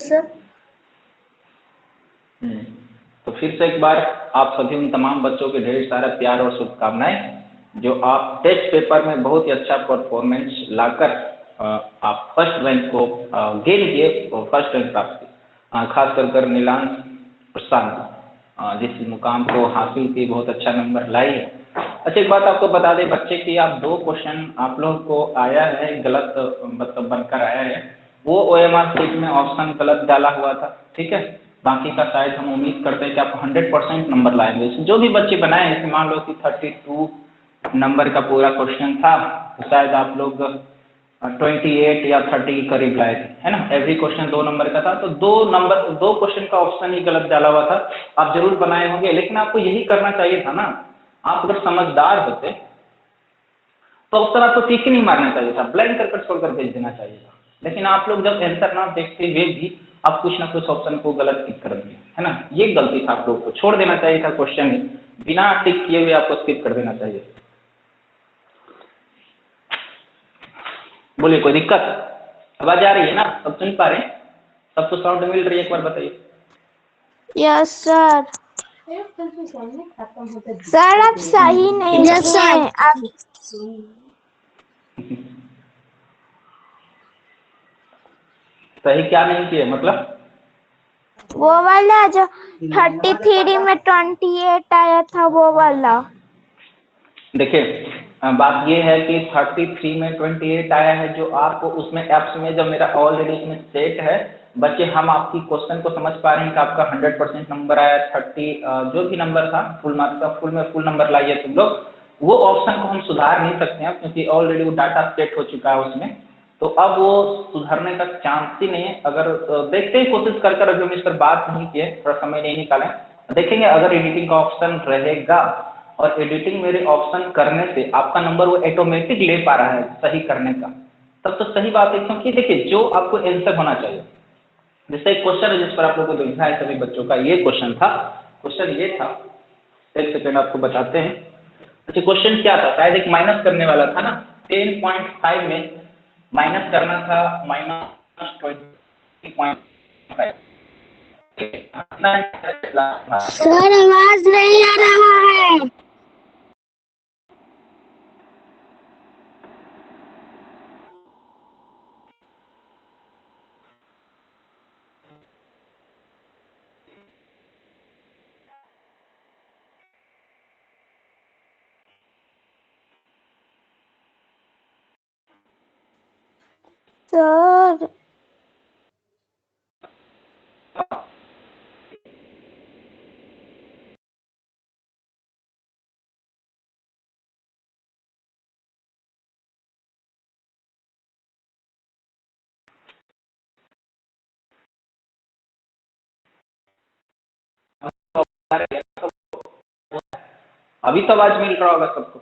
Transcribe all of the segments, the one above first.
Sir. तो फिर से एक बार आप सभी उन तमाम बच्चों के ढेर सारा प्यार और शुभकामनाएं जो आप टेस्ट पेपर में बहुत ही अच्छा परफॉर्मेंस लाकर आप फर्स्ट रैंक को गेन किए और फर्स्ट रैंक प्राप्त किए। खास कर नीलांश प्रशांत जिस मुकाम को हासिल की, बहुत अच्छा नंबर लाई है। अच्छा, एक बात आपको बता दें बच्चे कि आप 2 क्वेश्चन आप लोग को आया है गलत, मतलब बनकर आया है, वो OMR शीट में ऑप्शन गलत डाला हुआ था, ठीक है। बाकी का शायद हम उम्मीद करते हैं कि आप 100% नंबर लाएंगे। जो भी बच्चे बनाए हैं, मान लो कि 32 नंबर का पूरा क्वेश्चन था, तो शायद आप लोग 28 या 30 के करीब लाए थे, है ना। एवरी क्वेश्चन 2 नंबर का था, तो 2 क्वेश्चन का ऑप्शन ही गलत डाला हुआ था। आप जरूर बनाए होंगे, लेकिन आपको यही करना चाहिए था ना। आप अगर समझदार होते तो उस तरह आपको टिक ही नहीं मारना चाहिए था, ब्लैंक कर छोड़कर भेज देना चाहिए था। लेकिन आप लोग जब आंसर ना देखते हुए भी आप कुछ ना कुछ ऑप्शन को गलत टिक कर दिए, है ना। ये गलती था, आप लोग को छोड़ देना चाहिए था क्वेश्चन ही, बिना टिक किए हुए आपको स्किप कर देना चाहिए। बोलिए, कोई दिक्कत? आवाज आ रही है ना? सब सुन पा रहे हैं? सबको साउंड मिल रही है? एक बार बताइए। Yes sir. सर आप सही नहीं किए आप। सही क्या नहीं किए मतलब? वो वाला जो 33 में 28 आया था, वो वाला। देखिए, बात ये है कि 33 में 28 आया है, जो आपको उसमें एप्स में जब मेरा ऑलरेडी इसमें सेट है बच्चे, हम आपकी क्वेश्चन को समझ पा रहे हैं कि आपका 100% नंबर आया। 30 जो भी नंबर था फुल मार्क्स का, फुल में फुल नंबर लाइए तुम लोग। वो ऑप्शन को हम सुधार नहीं सकते हैं क्योंकि ऑलरेडी वो डाटा सेट हो चुका है उसमें, तो अब वो सुधारने का चांस ही नहीं है। अगर देखते ही कोशिश कर कर, अभी हम इस पर बात नहीं किए, थोड़ा समय नहीं निकालें, देखेंगे अगर एडिटिंग का ऑप्शन रहेगा और एडिटिंग मेरे ऑप्शन करने से आपका नंबर वो ऑटोमेटिक ले पा रहा है सही करने का, तब तो सही बात है। क्योंकि देखिए, जो आपको आंसर होना चाहिए, जैसे एक क्वेश्चन है जिस पर आप लोगों को देखना है सभी बच्चों का, ये क्वेश्चन था। क्वेश्चन ये था, एक सेकेंड आपको बताते हैं। अच्छा, क्वेश्चन क्या था? शायद एक माइनस करने वाला था ना। 10.5 में माइनस करना था -20.5। सर आवाज नहीं आ रहा है। सर अभी तो आवाज मिल रहा होगा सबको?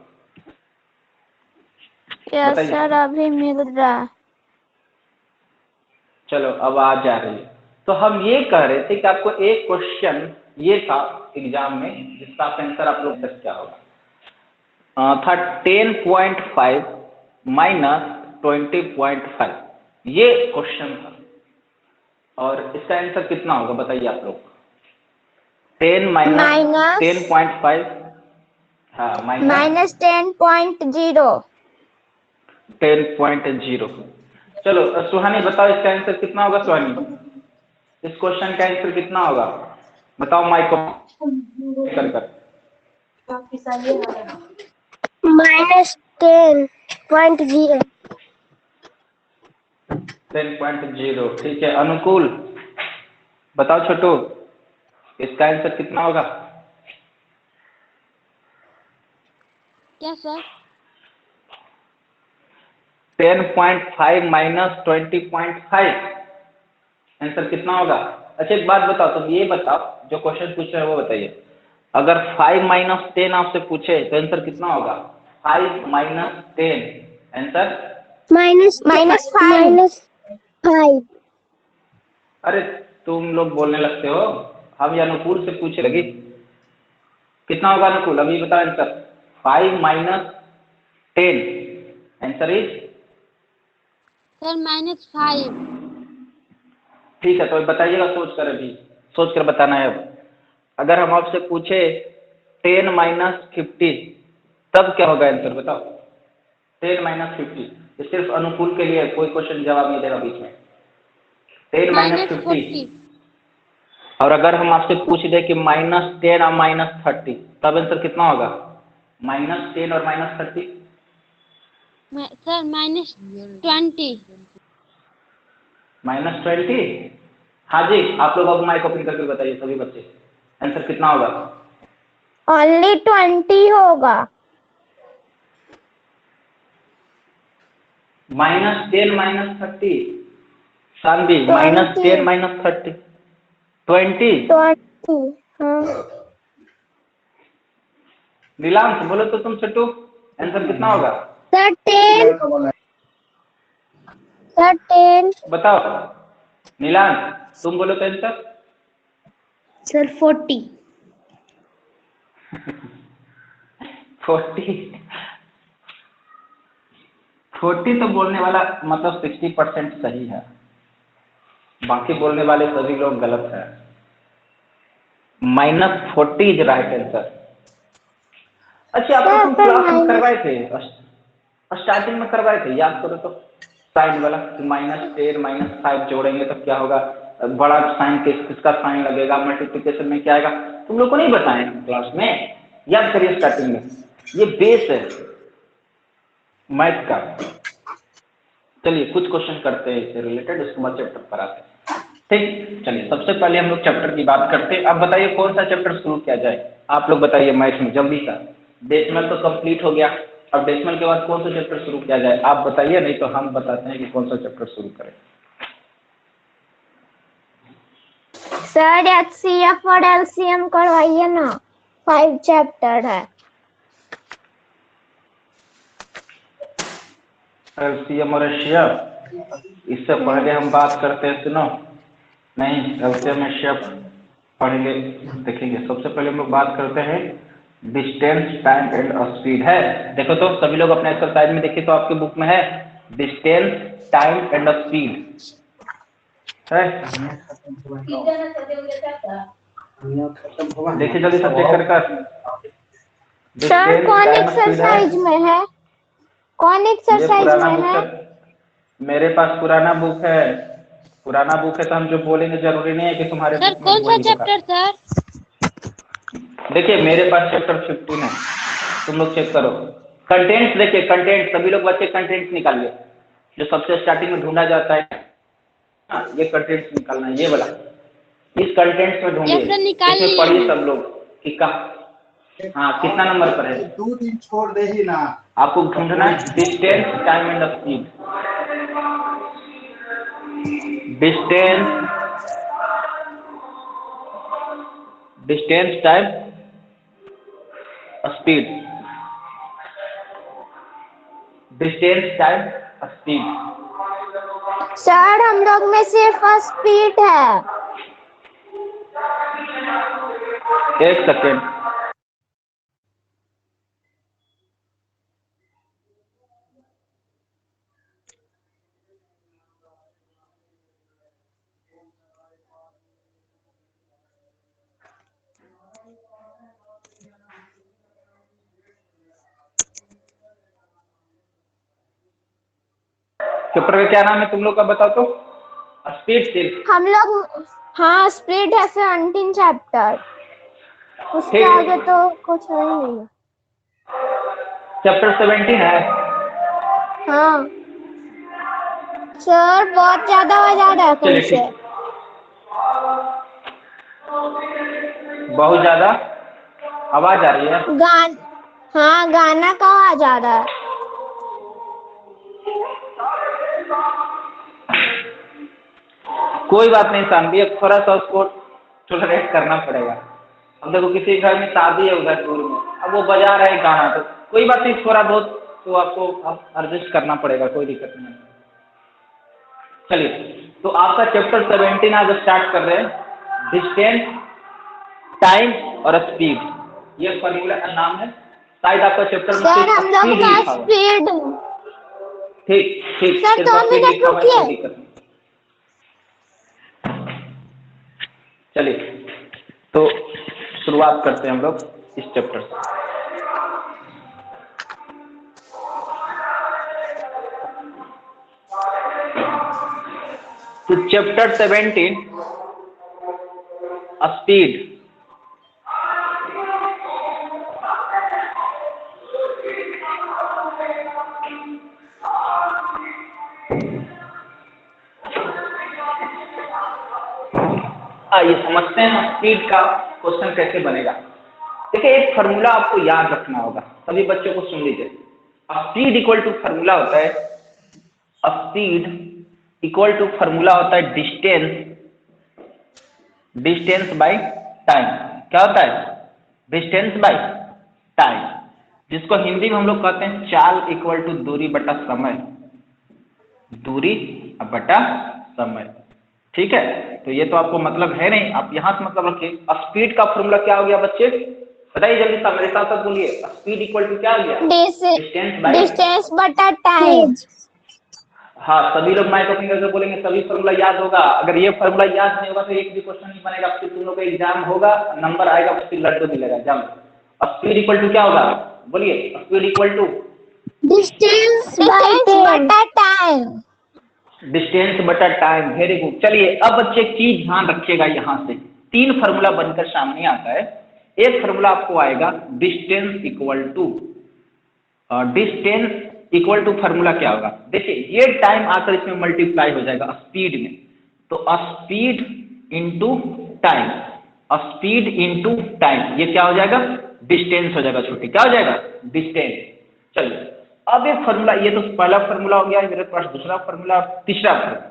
यस बताइए। सर, अभी मिल रहा है। चलो, अब आ जा रही है। तो हम ये कह रहे थे कि आपको एक क्वेश्चन ये था एग्जाम में जिसका आंसर आप लोग तक क्या होगा, था 10.5 -20.5, ये क्वेश्चन था। और इसका आंसर कितना होगा बताइए आप लोग? 10 माइनस 10.5, हाँ, माइनस 10.0। 10.0। चलो सुहानी बताओ इसका आंसर कितना होगा? सुहानी, इस क्वेश्चन का आंसर कितना होगा बताओ माइक को कर। -10.0। 10.0, ठीक है। अनुकूल बताओ, छोटू इसका आंसर कितना होगा? क्या सर? 10.5 -20.5, आंसर कितना होगा? अच्छा, एक बात बताओ, तुम ये बताओ, जो क्वेश्चन पूछ रहे हो वो बताइए। अगर 5 - 10 आपसे पूछे तो आंसर कितना होगा? 5 - 10 आंसर -5। अरे, तुम लोग बोलने लगते हो, हम ये अनुकूल से पूछे लगी। कितना होगा अनुकूल? अभी बताओ आंसर। 5 - 10 answer is sir -5। ठीक है, तो बताइएगा सोच कर, अभी सोच कर बताना है। अब अगर हम आपसे पूछे 10 माइनस 50 तब क्या होगा आंसर बताओ। 10 माइनस 50, ये सिर्फ अनुकूल के लिए, कोई क्वेश्चन जवाब नहीं देगा बीच में। 10 माइनस 50, और अगर हम आपसे पूछ दे कि -10 और -30 तब आंसर कितना होगा? -10 और -30 सर -20। -20। हाँ जी, आप लोग अब माइक ओपन करके बताइए सभी बच्चे, आंसर कितना होगा? ओनली 20 होगा। -10 -30 शानवी, 20 -10 -30 20। 20। हाँ नीलांश बोलो तो तुम छोटू, आंसर कितना होगा? सर 10। सर 10। बताओ नीलांश, तुम बोलो तो आंसर। सर 40। 40। 40 तो बोलने वाला मतलब 60% सही है, बाकी बोलने वाले सभी लोग गलत है। -40 इज राइट आंसर। अच्छा, आपको तुम क्लास में करवाए थे, स्टार्टिंग में करवाए थे, याद करो तो, साइन वाला कि -10 -5 जोड़ेंगे तो क्या होगा, बड़ा साइन किसका साइन लगेगा, मल्टीप्लिकेशन में क्या आएगा, तुम लोग को नहीं बताए क्लास में? याद करिए, स्टार्टिंग में ये बेस है मैथ का। चलिए कुछ क्वेश्चन करते हैं इससे रिलेटेड, उसके बाद चैप्टर पर आते हैं। ठीक, चलिए सबसे पहले हम लोग चैप्टर की बात करते हैं। अब बताइए कौन सा चैप्टर शुरू किया जाए, आप लोग बताइए मैथ में जल्दी सा। डेसिमल तो कंप्लीट हो गया, अब डेसिमल के बाद कौन सा चैप्टर शुरू किया जाए, आप बताइए, नहीं तो हम बताते हैं कि कौन सा चैप्टर शुरू करें। सर HCF और LCM करवाइए ना, 5 चैप्टर है। LCM और HCF, इससे पहले हम बात करते हैं, सुनो, नहीं LCM HCF पढ़ेंगे, देखेंगे। सबसे पहले हम लोग बात करते हैं डिस्टेंस, टाइम एंड स्पीड है। देखो तो सभी लोग अपने एक्सरसाइज में देखिए तो आपके बुक में है डिस्टेंस, टाइम एंड स्पीड है। देखिए जल्दी सब चेक कर। सर कौन एक्सरसाइज में है? कौन ये एक्सरसाइज पुराना में बुक है? है, मेरे पास पुराना बुक है। पुराना बुक है तो हम जो बोलेंगे जरूरी नहीं है कि तुम्हारे सर बुक में कौन सा वही होगा। Chapter sir? देखिए मेरे पास चैप्टर 15 है, तुम लोग चेक करो। कंटेंट्स देखिए, कंटेंट सभी लोग बच्चे कंटेंट्स निकालिए, जो सबसे स्टार्टिंग में ढूंढा जाता है। हाँ, ये कंटेंट्स निकालना है, ये वाला, इस कंटेंट्स में ढूंढिए, यस सर, निकाल इसमें लिए पढ़िए हैं। सब लोग कि कहाँ, हाँ कितना नंबर पर है। 2 दिन छोड़ दे ही ना, आपको ढूंढना है distance, time and speed. Distance, distance, time, speed. Distance, time, speed. Sir हम लोग में सिर्फ स्पीड है। एक सेकेंड, चैप्टर का क्या नाम है तुम लोग का बताओ तो? स्पीड सिर्फ। हम लोग, हाँ स्पीड है 17 चैप्टर, उसके ठीक, आगे तो कुछ है ही नहीं। चैप्टर 17 है। हाँ सर बहुत ज्यादा आवाज आ रहा है कहीं चलिए से। ठीक, बहुत ज्यादा आवाज आ रही है। हाँ गाना का आवाज आ रहा है। कोई बात नहीं शानवी, अब थोड़ा सा उसको टॉलरेट करना पड़ेगा। अब देखो किसी घर में शादी है उधर दूर में, अब वो बजा रहे हैं गाना, तो कोई बात नहीं, थोड़ा बहुत तो आपको अब एडजस्ट करना पड़ेगा, कोई दिक्कत नहीं है। चलिए तो आपका चैप्टर 17 आज स्टार्ट कर रहे हैं, डिस्टेंस, टाइम और स्पीड, ये फॉर्मूला का नाम है। शायद आपका चैप्टर में सर सिर्फ हम लोग स्पीड का लिखा हुआ है। स्पीड। ठीक ठीक, सर सिर्फ 2 स्पीड मिनट लिखा हुआ है, कोई रुकिए। दिक्कत नहीं। चलिए तो शुरुआत करते हैं हम लोग इस चैप्टर से। तो चैप्टर 17 स्पीड। आइए समझते हैं स्पीड का क्वेश्चन कैसे बनेगा। देखिए एक फार्मूला आपको याद रखना होगा, सभी बच्चों को सुन लीजिए। स्पीड इक्वल टू फार्मूला होता है, स्पीड इक्वल टू फार्मूला होता है डिस्टेंस बाय टाइम। क्या होता है? डिस्टेंस बाय टाइम, जिसको हिंदी में हम लोग कहते हैं चाल इक्वल टू दूरी बटा समय, दूरी बटा समय। ठीक है, तो ये तो आपको मतलब है नहीं, आप यहां से मतलब रखिए। स्पीड का फॉर्मूला क्या हो गया बच्चे, बताइए जल्दी से, मेरे साथ साथ बोलिए। स्पीड इक्वल टू क्या हो गया? डिस्टेंस बटा टाइम। हाँ, सभी लोग माइक ओपन करके बोलेंगे, सभी फॉर्मूला याद होगा। अगर ये फॉर्मूला याद नहीं होगा तो एक भी क्वेश्चन नहीं बनेगा, फिर तुम लोग का एग्जाम होगा, नंबर आएगा, फिर लड्डू मिलेगा एग्जाम। स्पीड इक्वल टू क्या होगा, बोलिए। स्पीड इक्वल टू डिस्टेंस बटा टाइम। डिस्टेंस बटा टाइम, वेरी गुड। चलिए अब बच्चे एक चीज ध्यान रखिएगा, यहाँ से 3 फार्मूला बनकर सामने आता है। एक फार्मूला आपको आएगा डिस्टेंस इक्वल टू फार्मूला क्या होगा, देखिए ये टाइम आकर इसमें मल्टीप्लाई हो जाएगा स्पीड में, तो speed into time, speed into time, ये क्या हो जाएगा? डिस्टेंस हो जाएगा छोटी, क्या हो जाएगा? डिस्टेंस। चलिए अब एक फार्मूला, ये तो पहला फार्मूला हो गया मेरे पास, दूसरा फार्मूला, तीसरा फार्मूला,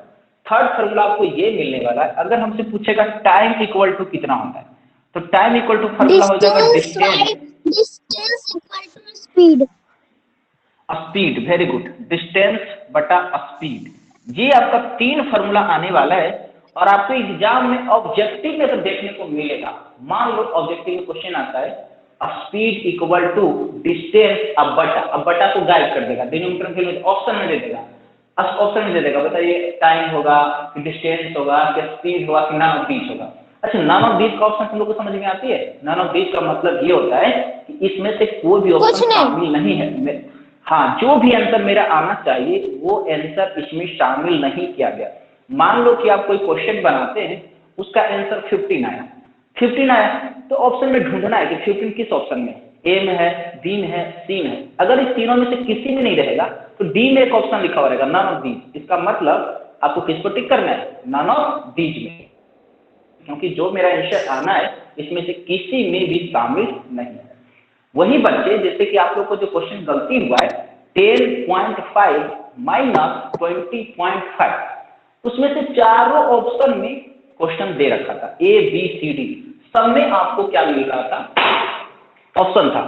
थर्ड फार्मूला आपको ये मिलने वाला है। अगर हमसे पूछेगा टाइम इक्वल टू कितना होता है, तो टाइम इक्वल टू फार्मूला हो जाएगा distance equal to speed. Speed, very good, distance बटा स्पीड। ये आपका 3 फार्मूला आने वाला है और आपको एग्जाम में ऑब्जेक्टिव में तो देखने को मिलेगा। मान लो ऑब्जेक्टिव में क्वेश्चन आता है स्पीड इक्वल टू डिस्टेंस, अब बटा को गायब कर देगा, डिनोमिनेटर में ऑप्शन में दे देगा, ऑप्शन में दे देगा, बताइए टाइम होगा कि डिस्टेंस होगा कि स्पीड होगा कि नॉन ऑफ दीज होगा। अच्छा, नॉन ऑफ दीज का ऑप्शन हम लोग को समझ में आती है? नॉन ऑफ दीज का मतलब ये होता है कि इसमें से कोई भी ऑप्शन शामिल नहीं है। हाँ, जो भी आंसर मेरा आना चाहिए वो आंसर इसमें शामिल नहीं किया गया। मान लो कि आप कोई क्वेश्चन बनाते हैं, उसका आंसर 15 आया, तो ऑप्शन में ढूंढना है कि 15 किस ऑप्शन में, ए में है, बी में है, सी में है। अगर इस तीनों में से किसी में नहीं रहेगा तो डी में एक ऑप्शन लिखा हुआ रहेगा, नॉन ऑफ दीज। इसका मतलब आपको किसको टिक करना है? नॉन ऑफ दीज में, क्योंकि जो मेरा आंसर आना है इसमें से किसी में भी शामिल नहीं है। वही बच्चे, जैसे कि आप लोग को जो क्वेश्चन गलती हुआ है 10.5 माइनस 20.5, उसमें से चारों ऑप्शन में क्वेश्चन दे रखा था, ए बी सी डी, सब में आपको क्या मिल रहा था? ऑप्शन था।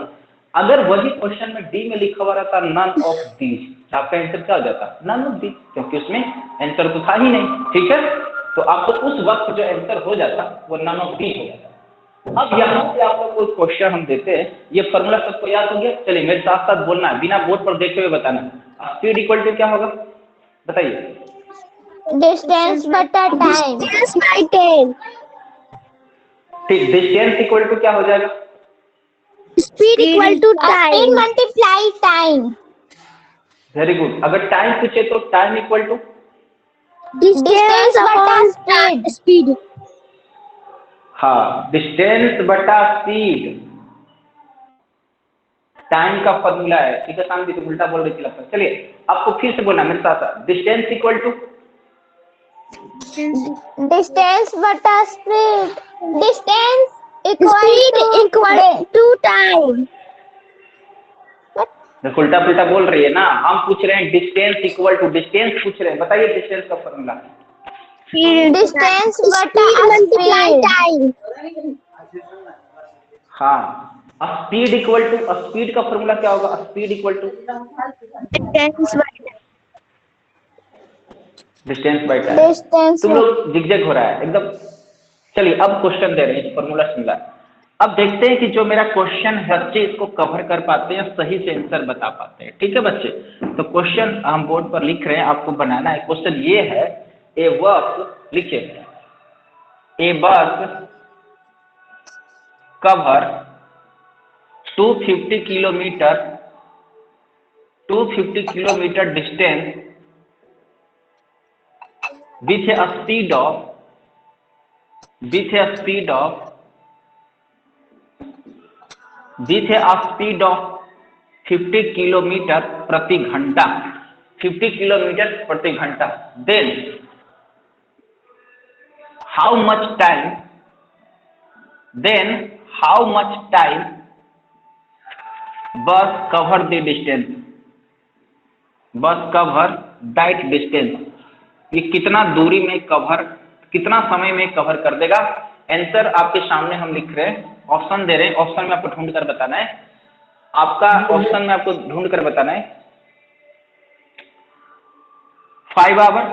अगर वही क्वेश्चन में डी में लिखा हुआ रहता नन ऑफ दीज, आपका आंसर क्या हो जाता? नन ऑफ दीज, क्योंकि उसमें आंसर तो था ही नहीं। ठीक है, तो आपको उस वक्त जो आंसर हो जाता वो नन ऑफ दीज हो जाता। अब यहाँ से आप लोग को क्वेश्चन हम देते हैं, ये फॉर्मूला सबको याद हो गया? चलिए मेरे साथ साथ बोलना है, बिना बोर्ड पर देखे हुए बताना। स्पीड इक्वल टू क्या होगा, बताइए? डिस्टेंस बटा टाइम। Distance by time. ठीक, डिस्टेंस इक्वल टू क्या हो जाएगा? Speed equal to time. Speed multiply time. Very good. अगर टाइम पूछे तो टाइम इक्वल टू डिस्टेंस बटा स्पीड। हाँ, डिस्टेंस बटा स्पीड टाइम का फॉर्मूला है। ठीक है, शांति, तो उल्टा बोल रही थी लगता है। चलिए आपको फिर से बोलना मेरे साथ साथ, डिस्टेंस इक्वल टू डिस्टेंस बटा speed. Distance equal to time. उल्टा पुल्टा बोल रही है ना, हम पूछ रहे हैं डिस्टेंस इक्वल टू, डिस्टेंस पूछ रहे हैं, बताइए डिस्टेंस का फॉर्मूला। डिस्टेंस बटा टाइम। हाँ, स्पीड इक्वल टू, स्पीड का फॉर्मूला क्या होगा? Speed equal to distance by time. तुम लोग जिगजैग हो रहा है एकदम। चलिए अब क्वेश्चन दे रहे हैं, फॉर्मूला सिमिलर। अब देखते हैं कि जो मेरा क्वेश्चन है बच्चे इसको कवर कर पाते हैं, सही से आंसर बता पाते हैं। ठीक है बच्चे, तो क्वेश्चन हम बोर्ड पर लिख रहे हैं, आपको बनाना है। क्वेश्चन ये है, ए वर्क, लिखिए, ए बस cover 250 kilometre distance with a speed of 50 kilometre प्रति घंटा, 50 किलोमीटर प्रति घंटा। देन हाउ मच टाइम बस कवर दैट डिस्टेंस, ये कितना दूरी में कितना समय में कवर कर देगा। आंसर आपके सामने हम लिख रहे हैं, ऑप्शन दे रहे हैं, ऑप्शन में आपको ढूंढ कर बताना है। आपका ऑप्शन में आपको ढूंढ कर बताना है 5 आवर,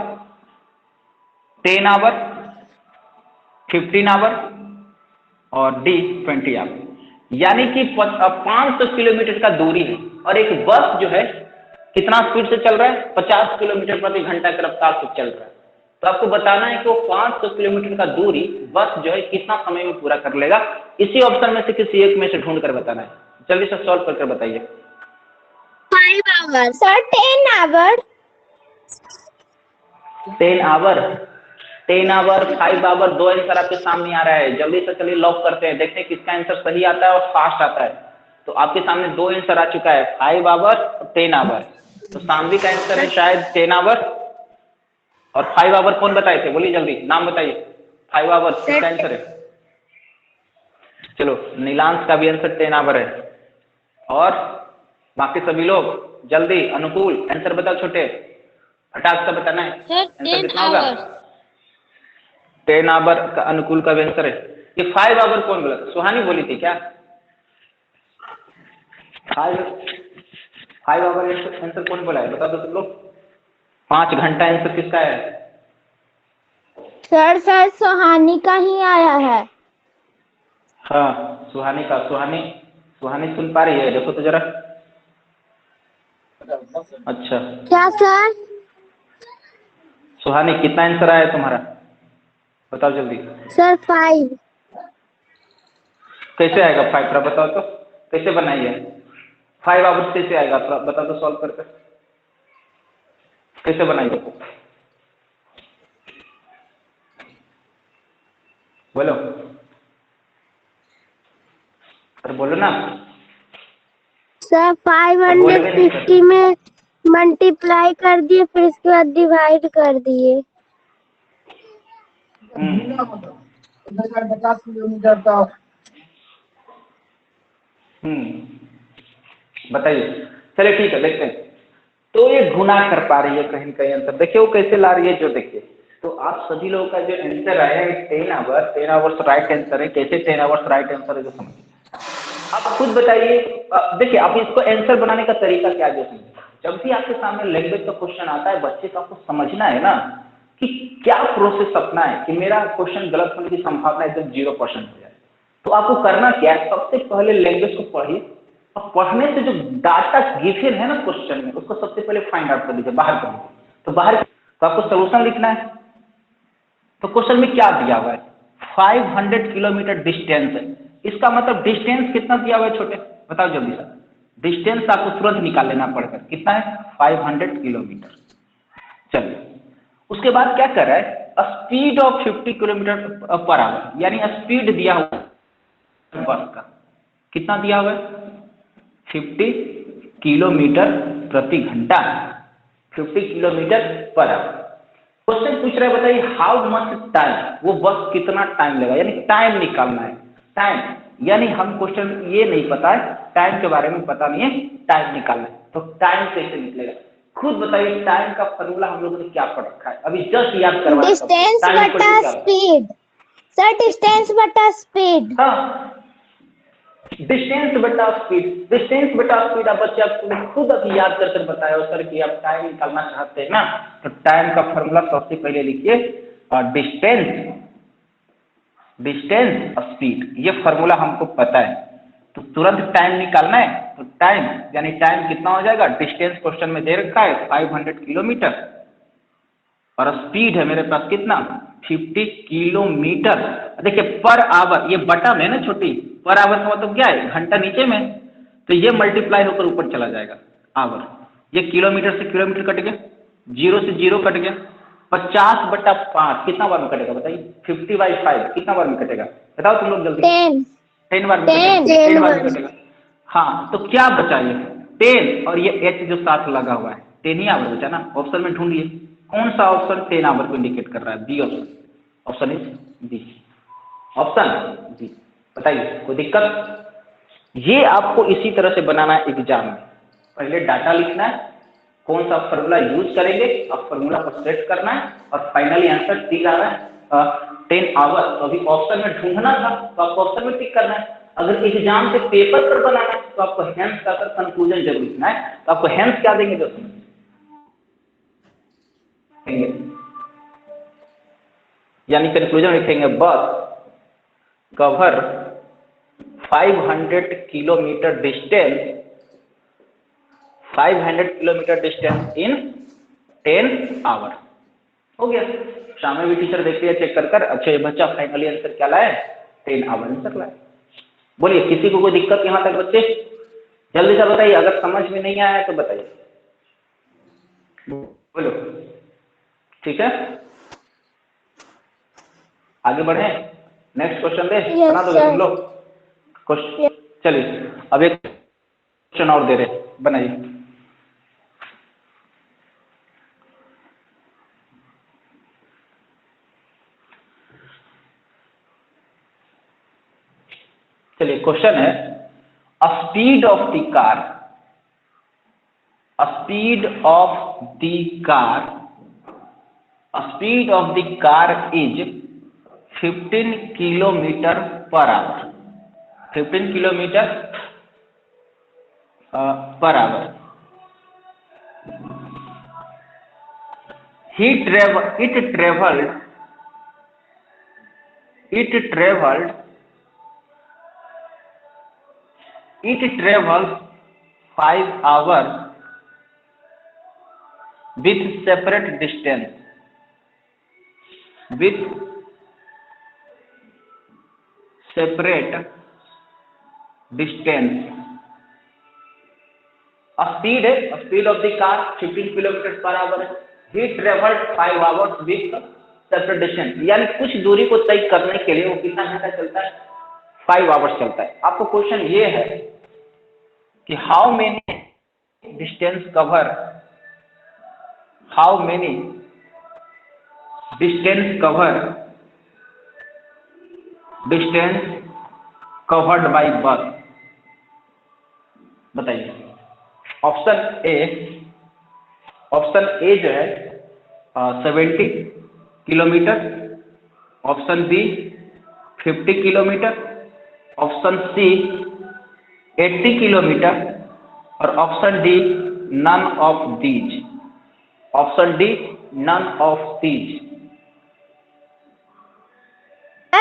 10 आवर, 15 आवर और डी 20 आवर। यानी कि 500 किलोमीटर का दूरी है और एक बस जो है कितना स्पीड से चल रहा है, 50 किलोमीटर प्रति घंटा की रफ्तार से चल रहा है। तो आपको बताना है कि वो 500 किलोमीटर का दूरी बस जो है कितना समय में पूरा कर लेगा। इसी ऑप्शन में से किसी एक में से ढूंढ कर बताना है। जल्दी से सॉल्व करके बताइए। 5 hour sir, 10 hour, 10 hour, 5 hour, दो आंसर आपके सामने आ रहा है। जल्दी से चलिए लॉक करते हैं, देखते हैं किसका आंसर सही आता है और फास्ट आता है। तो आपके सामने दो आंसर आ चुका है, 5 आवर और 10 आवर। तो सानवी का आंसर है शायद 10 आवर और 5 आवर कौन बताए थे, बोलिए जल्दी नाम बताइए। 5 आवर इसका आंसर है। चलो नीलांश का भी आंसर 10 आवर है और बाकी सभी लोग जल्दी अनुकूल आंसर बताओ, छोटे फटाक से बताना है। सर आंसर 10 कितना होगा? आवर। 10 आवर का अनुकूल का भी आंसर है। ये 5 आवर कौन बोला? सुहानी बोली थी क्या? 5 आवर आंसर कौन बोला है, बता दो सब लोग। 5 घंटा आंसर किसका है? सर सुहानी का ही आया है। हाँ सुहानी का। सुहानी सुन पा रही है? देखो तो जरा। अच्छा क्या सर? सुहानी कितना आंसर आया तुम्हारा, बताओ जल्दी। सर 5। कैसे आएगा 5? थोड़ा बताओ तो कैसे बनाइए 5 आवर्स कैसे आएगा, थोड़ा बता दो सॉल्व करके कैसे बनाइए। बोलो अरे बोलो ना सर 550 में मल्टीप्लाई कर दिए, फिर इसके बाद डिवाइड कर दिए। 50 किलोमीटर तक। बताइए। चलिए ठीक है, देखते हैं। तो ये गुना कर पा रही है कहीं न कहीं आंसर, देखिए वो कैसे ला रही है जो, देखिए। तो आप सभी लोगों का जो आंसर आया है 10 आवर्स राइट आंसर है। कैसे 10 आवर्स राइट आंसर है जो समझिए। आप खुद बताइए। देखिए आप इसको आंसर बनाने का तरीका क्या है, जब भी आपके सामने लैंग्वेज का क्वेश्चन आता है, बच्चे को आपको समझना है ना कि क्या प्रोसेस अपना है कि मेरा क्वेश्चन गलत होने की संभावना एकदम 0% हो जाए। तो आपको करना क्या है, सबसे पहले लैंग्वेज को पढ़िए और पढ़ने से जो डाटा गिवन है ना क्वेश्चन में, उसको सबसे पहले फाइंड आउट कर लीजिए, बाहर कर लीजिए। तो बाहर तो आपको सोल्यूशन लिखना है। तो क्वेश्चन में क्या दिया हुआ है, 500 किलोमीटर डिस्टेंस है। इसका मतलब डिस्टेंस कितना दिया हुआ है छोटे, बताओ जल्दी से। डिस्टेंस आपको तुरंत निकाल लेना पड़ेगा, कितना है 500 किलोमीटर। चलिए उसके बाद क्या कर रहा है, speed of 50 kilometre per our, यानी स्पीड दिया हुआ है बस का, कितना दिया हुआ है 50 किलोमीटर प्रति घंटा, 50 किलोमीटर पर आवर। क्वेश्चन पूछ रहा है, बताइए हाउ मच टाइम, वो बस कितना टाइम लेगा, यानी टाइम निकालना है। टाइम यानी हम क्वेश्चन ये नहीं पता है, टाइम के बारे में पता नहीं है, टाइम निकालना है। तो टाइम कैसे निकलेगा, खुद बताइए। टाइम का फॉर्मूला हम लोगों ने क्या पढ़ रखा है, अभी जस्ट याद करवा। डिस्टेंस बटा स्पीड। सर डिस्टेंस बटा स्पीड। हाँ डिस्टेंस बटा स्पीड। डिस्टेंस बटा स्पीड आप बच्चे आपको खुद अभी याद कर कर बताया हो सर कि आप टाइम निकालना चाहते हैं ना, तो टाइम का फॉर्मूला सबसे पहले लिखिए डिस्टेंस स्पीड, ये फॉर्मूला हमको पता है। तो तुरंत टाइम निकालना है, तो टाइम यानी टाइम कितना हो जाएगा, डिस्टेंस क्वेश्चन में दे रखा है 500 किलोमीटर और स्पीड है मेरे पास कितना 50 किलोमीटर। देखिए पर आवर, ये बटा में है ना छोटी, पर आवर का मतलब क्या है, घंटा नीचे में, तो ये मल्टीप्लाई होकर ऊपर चला जाएगा आवर। ये किलोमीटर से किलोमीटर कट गया, 0 से 0 कट गया, 50/5 कितना बार में कटेगा बताइए, 50/5 कितना बार में कटेगा बताओ तुम लोग जल्दी। 10 बार में कटेगा, 10 बार में कटेगा। हाँ तो क्या बचा ये 10 और ये h जो साथ लगा हुआ है, 10 ही आवर बचा ना। ऑप्शन में ढूंढिए कौन सा ऑप्शन 10 आवर को इंडिकेट कर रहा है, B option, option is B, option B. बताइए कोई दिक्कत? ये आपको इसी तरह से बनाना है एग्जाम में, पहले डाटा लिखना है, कौन सा फॉर्मूला यूज करेंगे अब फॉर्मूला को सेट करना है, और फाइनली आंसर टिक आ रहा है 10 आवर। तो अभी ऑप्शन में ढूंढना था तो आपको ऑप्शन में टिक करना है। अगर एग्जाम से पेपर पर बनाना है तो आपको हेंस का कंक्लूजन जरूर लिखना है। तो आपको हेंस क्या देंगे दोस्तों, यानी कंक्लूजन लिखेंगे bus cover 500 kilometre distance, 500 kilometre distance in 10 hour. हो गया, शाम में भी टीचर देखती है चेक कर कर, अच्छा ये बच्चा फाइनली आंसर क्या लाए, 10 आवर आंसर लाए। बोलिए किसी को कोई दिक्कत यहाँ तक बच्चे, जल्दी से बताइए, अगर समझ में नहीं आया तो बताइए, बोलो। ठीक है आगे बढ़े, नेक्स्ट क्वेश्चन दे, बना दोगे तुम लोग क्वेश्चन? चलिए अब एक क्वेश्चन और दे रहे, बनाइए। चलिए क्वेश्चन है, speed of the car, speed of the car, speed of the car is 15 kilometre per our, 15 kilometre per our. It travels 5 hours with separate distance, with separate distance। Speed है, speed of the car 15 kilometre per hour है, he travelled 5 hours with separate distance, यानी कुछ दूरी को तय करने के लिए वो कितना घंटा चलता है, 5 आवर्स चलता है। आपको क्वेश्चन ये है कि how many distance cover, how many distance covered by bus, बताइए। ऑप्शन ए जो है 70 kilometre, option B 50 kilometre, option C 80 kilometre, और option D none of these, option D none of these.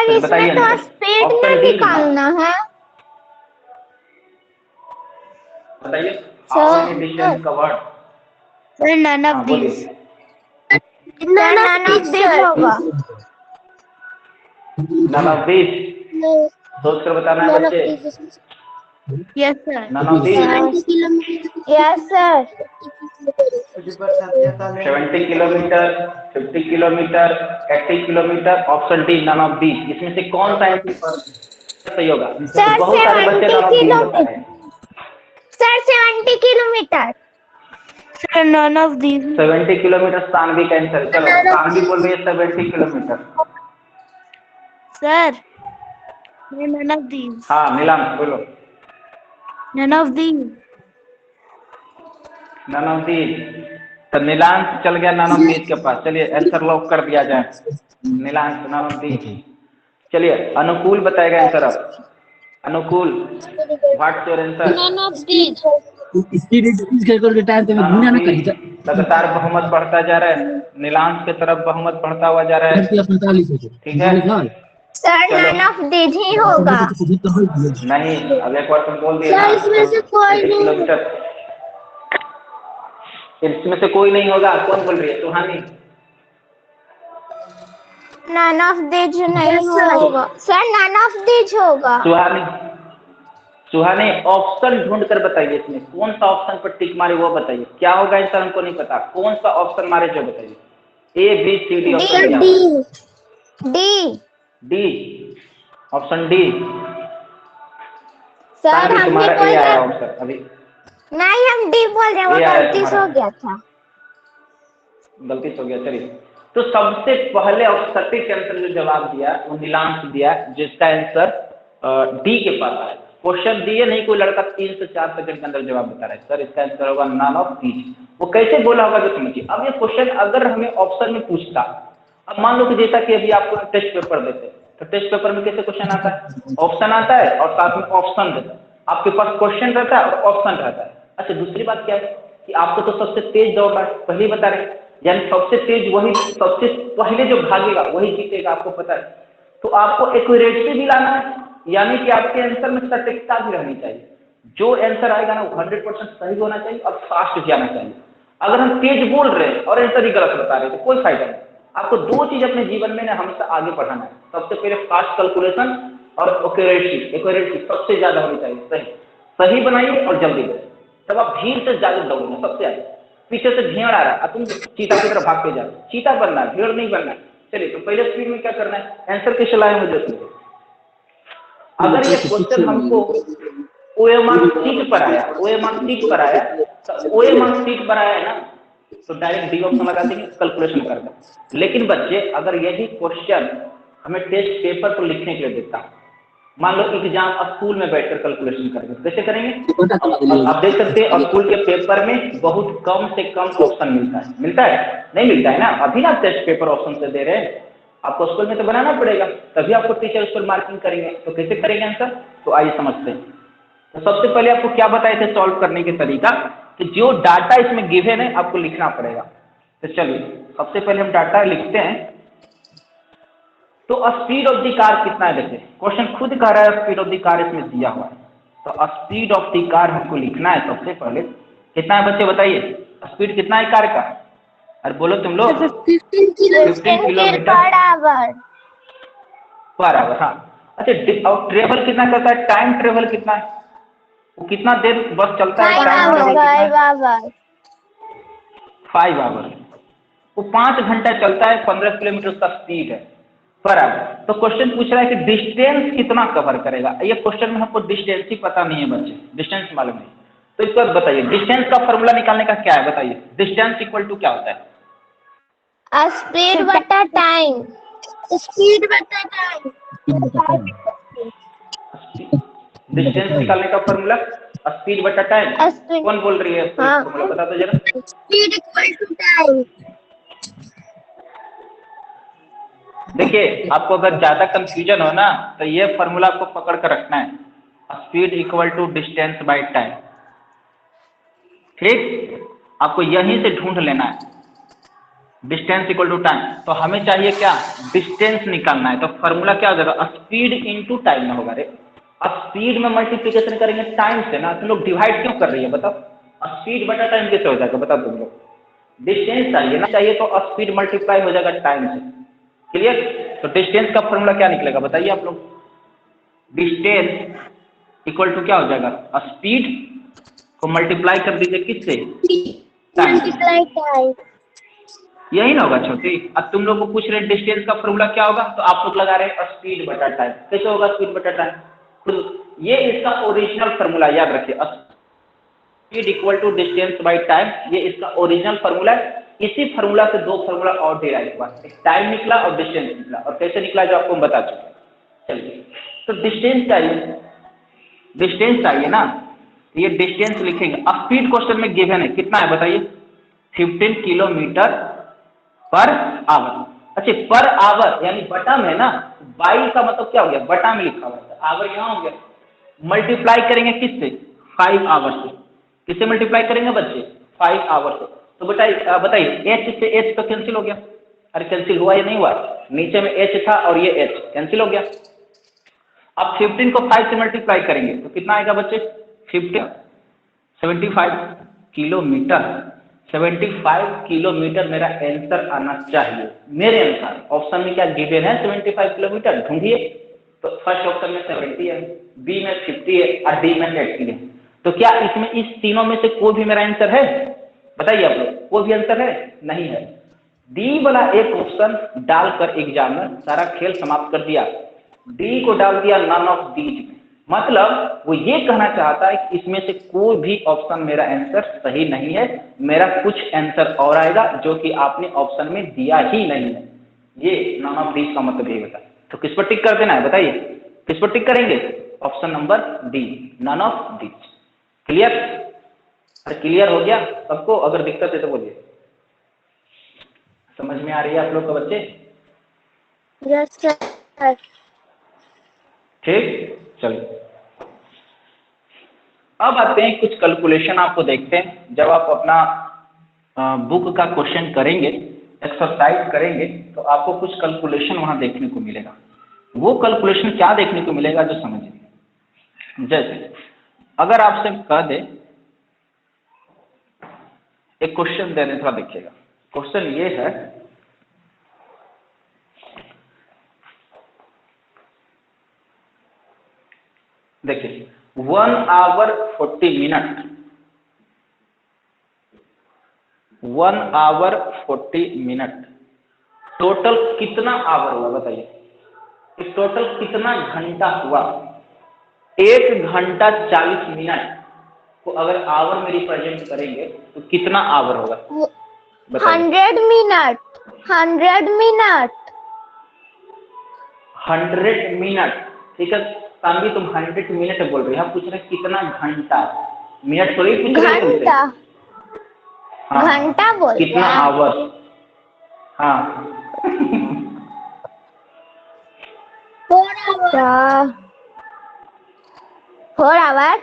इसमें तो स्पीड में निकालना है, बताइए how many distance covered. Sir none of these, none of these होगा, नन ऑफ दीज सोच कर बताना है बच्चे। Yes sir, none of these, yes sir, 70 kilometre, 50 kilometre, 80 kilometre, option D none of these. इसमें से कौन सा सही होगा? बहुत सारे बच्चे नन ऑफ दीज बता रहे हैं। Sir 70 kilometre, sir none of these, 70 kilometre Saanvi का आंसर। चलो सानवी बोल रही है 70 kilometre. Sir none of these, हाँ नीलम बोलो, none of these, none of these. तो नीलांश चल गया नन ऑफ दीज के पास, चलिए आंसर लॉक कर दिया जाए, नीलांश नन ऑफ दीज। चलिए अनुकूल बताएगा आंसर अब, Anukul what's your answer? None of these. लगातार बहुमत बढ़ता जा रहा है, नीलांश की तरफ बहुमत बढ़ता हुआ जा रहा है, ठीक है। सर नन ऑफ दीज ही होगा। नहीं अब एक बार तुम बोल दिया सर इसमें से कोई नहीं, किलोमीटर, इसमें से कोई नहीं होगा। कौन बोल रही है? सुहानी, नन ऑफ दिस नहीं होगा सर, नन ऑफ दिस होगा। सुहानी, सुहानी ऑप्शन ढूंढ कर बताइए, इसमें कौन सा ऑप्शन पर टिक मारे वो बताइए। क्या होगा आंसर हमको नहीं पता, कौन सा ऑप्शन मारे जो बताइए। A B C D option दिया हुआ है। D. D, option D. Sir हम तुम्हारा भी बोल ए आया रहे, ऑप्शन अभी। नहीं हम डी बोल रहे, वो ए आया गलती से तुम्हारा, हो गया था। गलती से हो गया। चलिए, तो सबसे पहले और सटीक आंसर जो जवाब दिया वो नीलांश दिया, जिसका आंसर डी के पास आया। क्वेश्चन दिए नहीं, कोई लड़का 3 से 4 सेकंड के अंदर जवाब बता रहा है, सर इसका आंसर होगा नन ऑफ दीज। वो कैसे बोला होगा जो समझिए। अब ये क्वेश्चन अगर हमें ऑप्शन में पूछता, अब मान लो कि जैसा कि अभी आपको टेस्ट पेपर देते हैं, तो टेस्ट पेपर में कैसे क्वेश्चन आता है, ऑप्शन आता है और साथ में ऑप्शन रहता है। आपके पास क्वेश्चन रहता है और ऑप्शन रहता है। अच्छा, दूसरी बात क्या है कि आपको तो सबसे तेज दौड़ रहा है, पहले ही बता रहे हैं, यानी सबसे तेज वही, सबसे पहले जो भागेगा वही जीतेगा, आपको पता है। तो आपको एक्यूरेसी भी लाना है, यानी कि आपके आंसर में सटीकता भी रहनी चाहिए। जो आंसर आएगा ना वो 100% सही होना चाहिए और फास्ट भी आना चाहिए। अगर हम तेज बोल रहे हैं और आंसर ही गलत बता रहे हैं तो कोई फायदा नहीं। आपको दो चीज अपने जीवन में ना हमेशा आगे बढ़ाना है। सबसे पहले फास्ट कैलकुलेशन और एक्यूरेसी। एक्यूरेसी सबसे ज्यादा होनी चाहिए, सही सही बनाइए और जल्दी बनाइए, तब आप भीड़ से ज्यादा दौड़ेंगे। सबसे ज्यादा पीछे से भेड़ आ रहा है, तुम चीता की तरफ भागते जा रहे हो, चीता बनना है, भेड़ नहीं बनना है। चलिए, तो पहले स्पीड में क्या करना है, आंसर की सलाह मुझे सुनिए। अगर ये क्वेश्चन हमको ओएमआर सीट पर आया, ओएमआर सीट पर आया, तो ओएमआर सीट पर आया है ना, तो डायरेक्ट डी ऑप्शन लगा देंगे, कैलकुलेशन कर दें। लेकिन बच्चे, अगर यही क्वेश्चन हमें टेस्ट पेपर पर लिखने के लिए देता, मान लो एग्जाम स्कूल में बैठकर कैलकुलेशन करेंगे, कैसे करेंगे? आप देख सकते हैं स्कूल के पेपर में बहुत कम से कम ऑप्शन मिलता है, मिलता है नहीं मिलता है ना। अभी ना टेस्ट पेपर ऑप्शन से दे रहे हैं, आपको स्कूल में तो बनाना पड़ेगा, तभी आपको टीचर उस पर मार्किंग करेंगे। तो कैसे करेंगे आंसर, तो आइए समझते हैं। तो सबसे पहले आपको क्या बताए थे सॉल्व करने के तरीका, कि जो डाटा इसमें गिवन है आपको लिखना पड़ेगा। तो चलिए, सबसे पहले हम डाटा लिखते हैं। तो स्पीड ऑफ द कार कितना है, देखिए क्वेश्चन खुद कह रहा है स्पीड ऑफ द कार इसमें दिया हुआ है। तो स्पीड ऑफ द कार हमको लिखना है। सबसे पहले कितना है बच्चे बताइए, स्पीड कितना है कार का? अरे बोलो तुम लोग। 15 किलोमीटर पर आवर। हाँ, अच्छा, और ट्रेवल कितना करता है, टाइम ट्रेवल कितना है, वो कितना देर बस चलता है, टाइम ट्रेवल कितना है? 5 आवर। वो 5 घंटा चलता है, 15 किलोमीटर उसका स्पीड है पर आवर। तो क्वेश्चन पूछ रहा है कि डिस्टेंस कितना कवर करेगा। ये क्वेश्चन में हमको डिस्टेंस ही पता नहीं है बच्चे, डिस्टेंस मालूम नहीं। तो इसको बताइए, डिस्टेंस का फॉर्मूला निकालने का क्या है, बताइए। डिस्टेंस इक्वल टू क्या होता है? स्पीड बटा टाइम। स्पीड बटा टाइम। डिस्टेंस निकालने का फॉर्मूला स्पीड बटा टाइम। कौन बोल रही है फॉर्मूला, बता दो जरा। Speed equal to time. देखिए, आपको अगर ज्यादा कंफ्यूजन हो ना, तो ये फॉर्मूला आपको पकड़ कर रखना है, speed equal to distance by time. ठीक, आपको यहीं से ढूंढ लेना है, डिस्टेंस इक्वल टू टाइम। तो हमें चाहिए क्या, डिस्टेंस निकालना है। तो फॉर्मूला क्या हो जाएगा, स्पीड इंटू टाइम में होगा। रे, स्पीड में मल्टीप्लीकेशन करेंगे टाइम से ना, तुम लोग डिवाइड क्यों कर रही है बताओ? स्पीड बटा टाइम कैसे हो जाएगा बताओ तुम लोग? डिस्टेंस चाहिए ना, चाहिए तो स्पीड मल्टीप्लाई हो जाएगा टाइम से। क्लियर? तो डिस्टेंस का फॉर्मूला क्या निकलेगा बताइए आप लोग? डिस्टेंस इक्वल टू क्या हो जाएगा, स्पीड को मल्टीप्लाई कर दीजिए किससे, टाइम। यही ना होगा छोटी। अब तुम लोग को पूछ रहे हैं डिस्टेंस का फॉर्मूला क्या होगा, तो आप लोग लगा रहे हैं स्पीड बटा टाइम। कैसे होगा स्पीड बटा टाइम? खुद ये इसका ओरिजिनल फॉर्मूला याद रखिए, speed equal to distance by time, ये इसका ओरिजिनल फॉर्मूला है। इसी फॉर्मूला से दो फॉर्मूला और डिराइव हुआ, टाइम निकला और डिस्टेंस निकला। और कैसे निकला जो आपको बता चुका। चलिए, तो डिस्टेंस चाहिए, डिस्टेंस चाहिए ना, ये डिस्टेंस लिखेंगे। स्पीड क्वेश्चन में गिवन है, कितना है बताइए? 15 किलोमीटर पर आवर। अच्छा, पर आवर यानी बटा में ना, बाई का मतलब क्या हो गया, बटा में लिखा हुआ है, आवर यहाँ हो गया। मल्टीप्लाई करेंगे किससे, 5 आवर से। किससे मल्टीप्लाई करेंगे बच्चे, 5 आवर से। तो बताइए एच से एच तो कैंसिल हो गया। अरे कैंसिल हुआ या नहीं हुआ, नीचे में एच था और ये एच कैंसिल हो गया। अब 15 को 5 से मल्टीप्लाई करेंगे तो कितना आएगा बच्चे, 15 75 किलोमीटर। 75 किलोमीटर मेरा आंसर आना चाहिए मेरे अनुसार। ऑप्शन में क्या गिवन है 75 किलोमीटर, ढूंढिए। तो फर्स्ट ऑप्शन में 70 है, बी में 50 है और डी में 80 है। तो क्या इसमें इस तीनों में से कोई भी मेरा आंसर है? बताइए आप लोग, कोई भी आंसर है? नहीं है। डी वाला एक ऑप्शन डालकर एग्जामिनर सारा खेल समाप्त कर दिया, डी को डाल दिया नन ऑफ दीज में। मतलब वो ये कहना चाहता है कि इसमें से कोई भी ऑप्शन मेरा आंसर सही नहीं है, मेरा कुछ आंसर और आएगा जो कि आपने ऑप्शन में दिया ही नहीं है। ये नन ऑफ दीज का मतलब यही होता है। तो किस पर टिक कर देना है बताइए, किस पर टिक करेंगे? Option number D, none of these. Clear? अरे क्लियर हो गया सबको? अगर दिक्कत है तो बोलिए। समझ में आ रही है आप लोग को बच्चे? Yes sir. ठीक, चलिए अब आते हैं कुछ कैलकुलेशन आपको देखते हैं। जब आप अपना बुक का क्वेश्चन करेंगे, एक्सरसाइज करेंगे, तो आपको कुछ कैलकुलेशन वहां देखने को मिलेगा। वो कैलकुलेशन क्या देखने को मिलेगा जो समझिए। जैसे अगर आपसे कह दे, एक क्वेश्चन दे दें, थोड़ा देखिएगा। क्वेश्चन ये है, देखिए 1 hour 40 minute, 1 hour 40 minute total कितना आवर हुआ बताइए? इस टोटल कितना घंटा हुआ? 1 घंटा 40 मिनट को अगर आवर में रिप्रेजेंट करेंगे तो कितना आवर होगा? 100 मिनट, 100 मिनट, 100 मिनट। ठीक है तानवी, तुम 100 मिनट बोल रही हो, हम पूछ रहे हैं कितना घंटा, मिनट थोड़ी पूछ रहे हैं तुमसे। घंटा, हाँ, घंटा बोल कितना रहे हैं। आवर? हाँ 4 आवर, 4 आवर,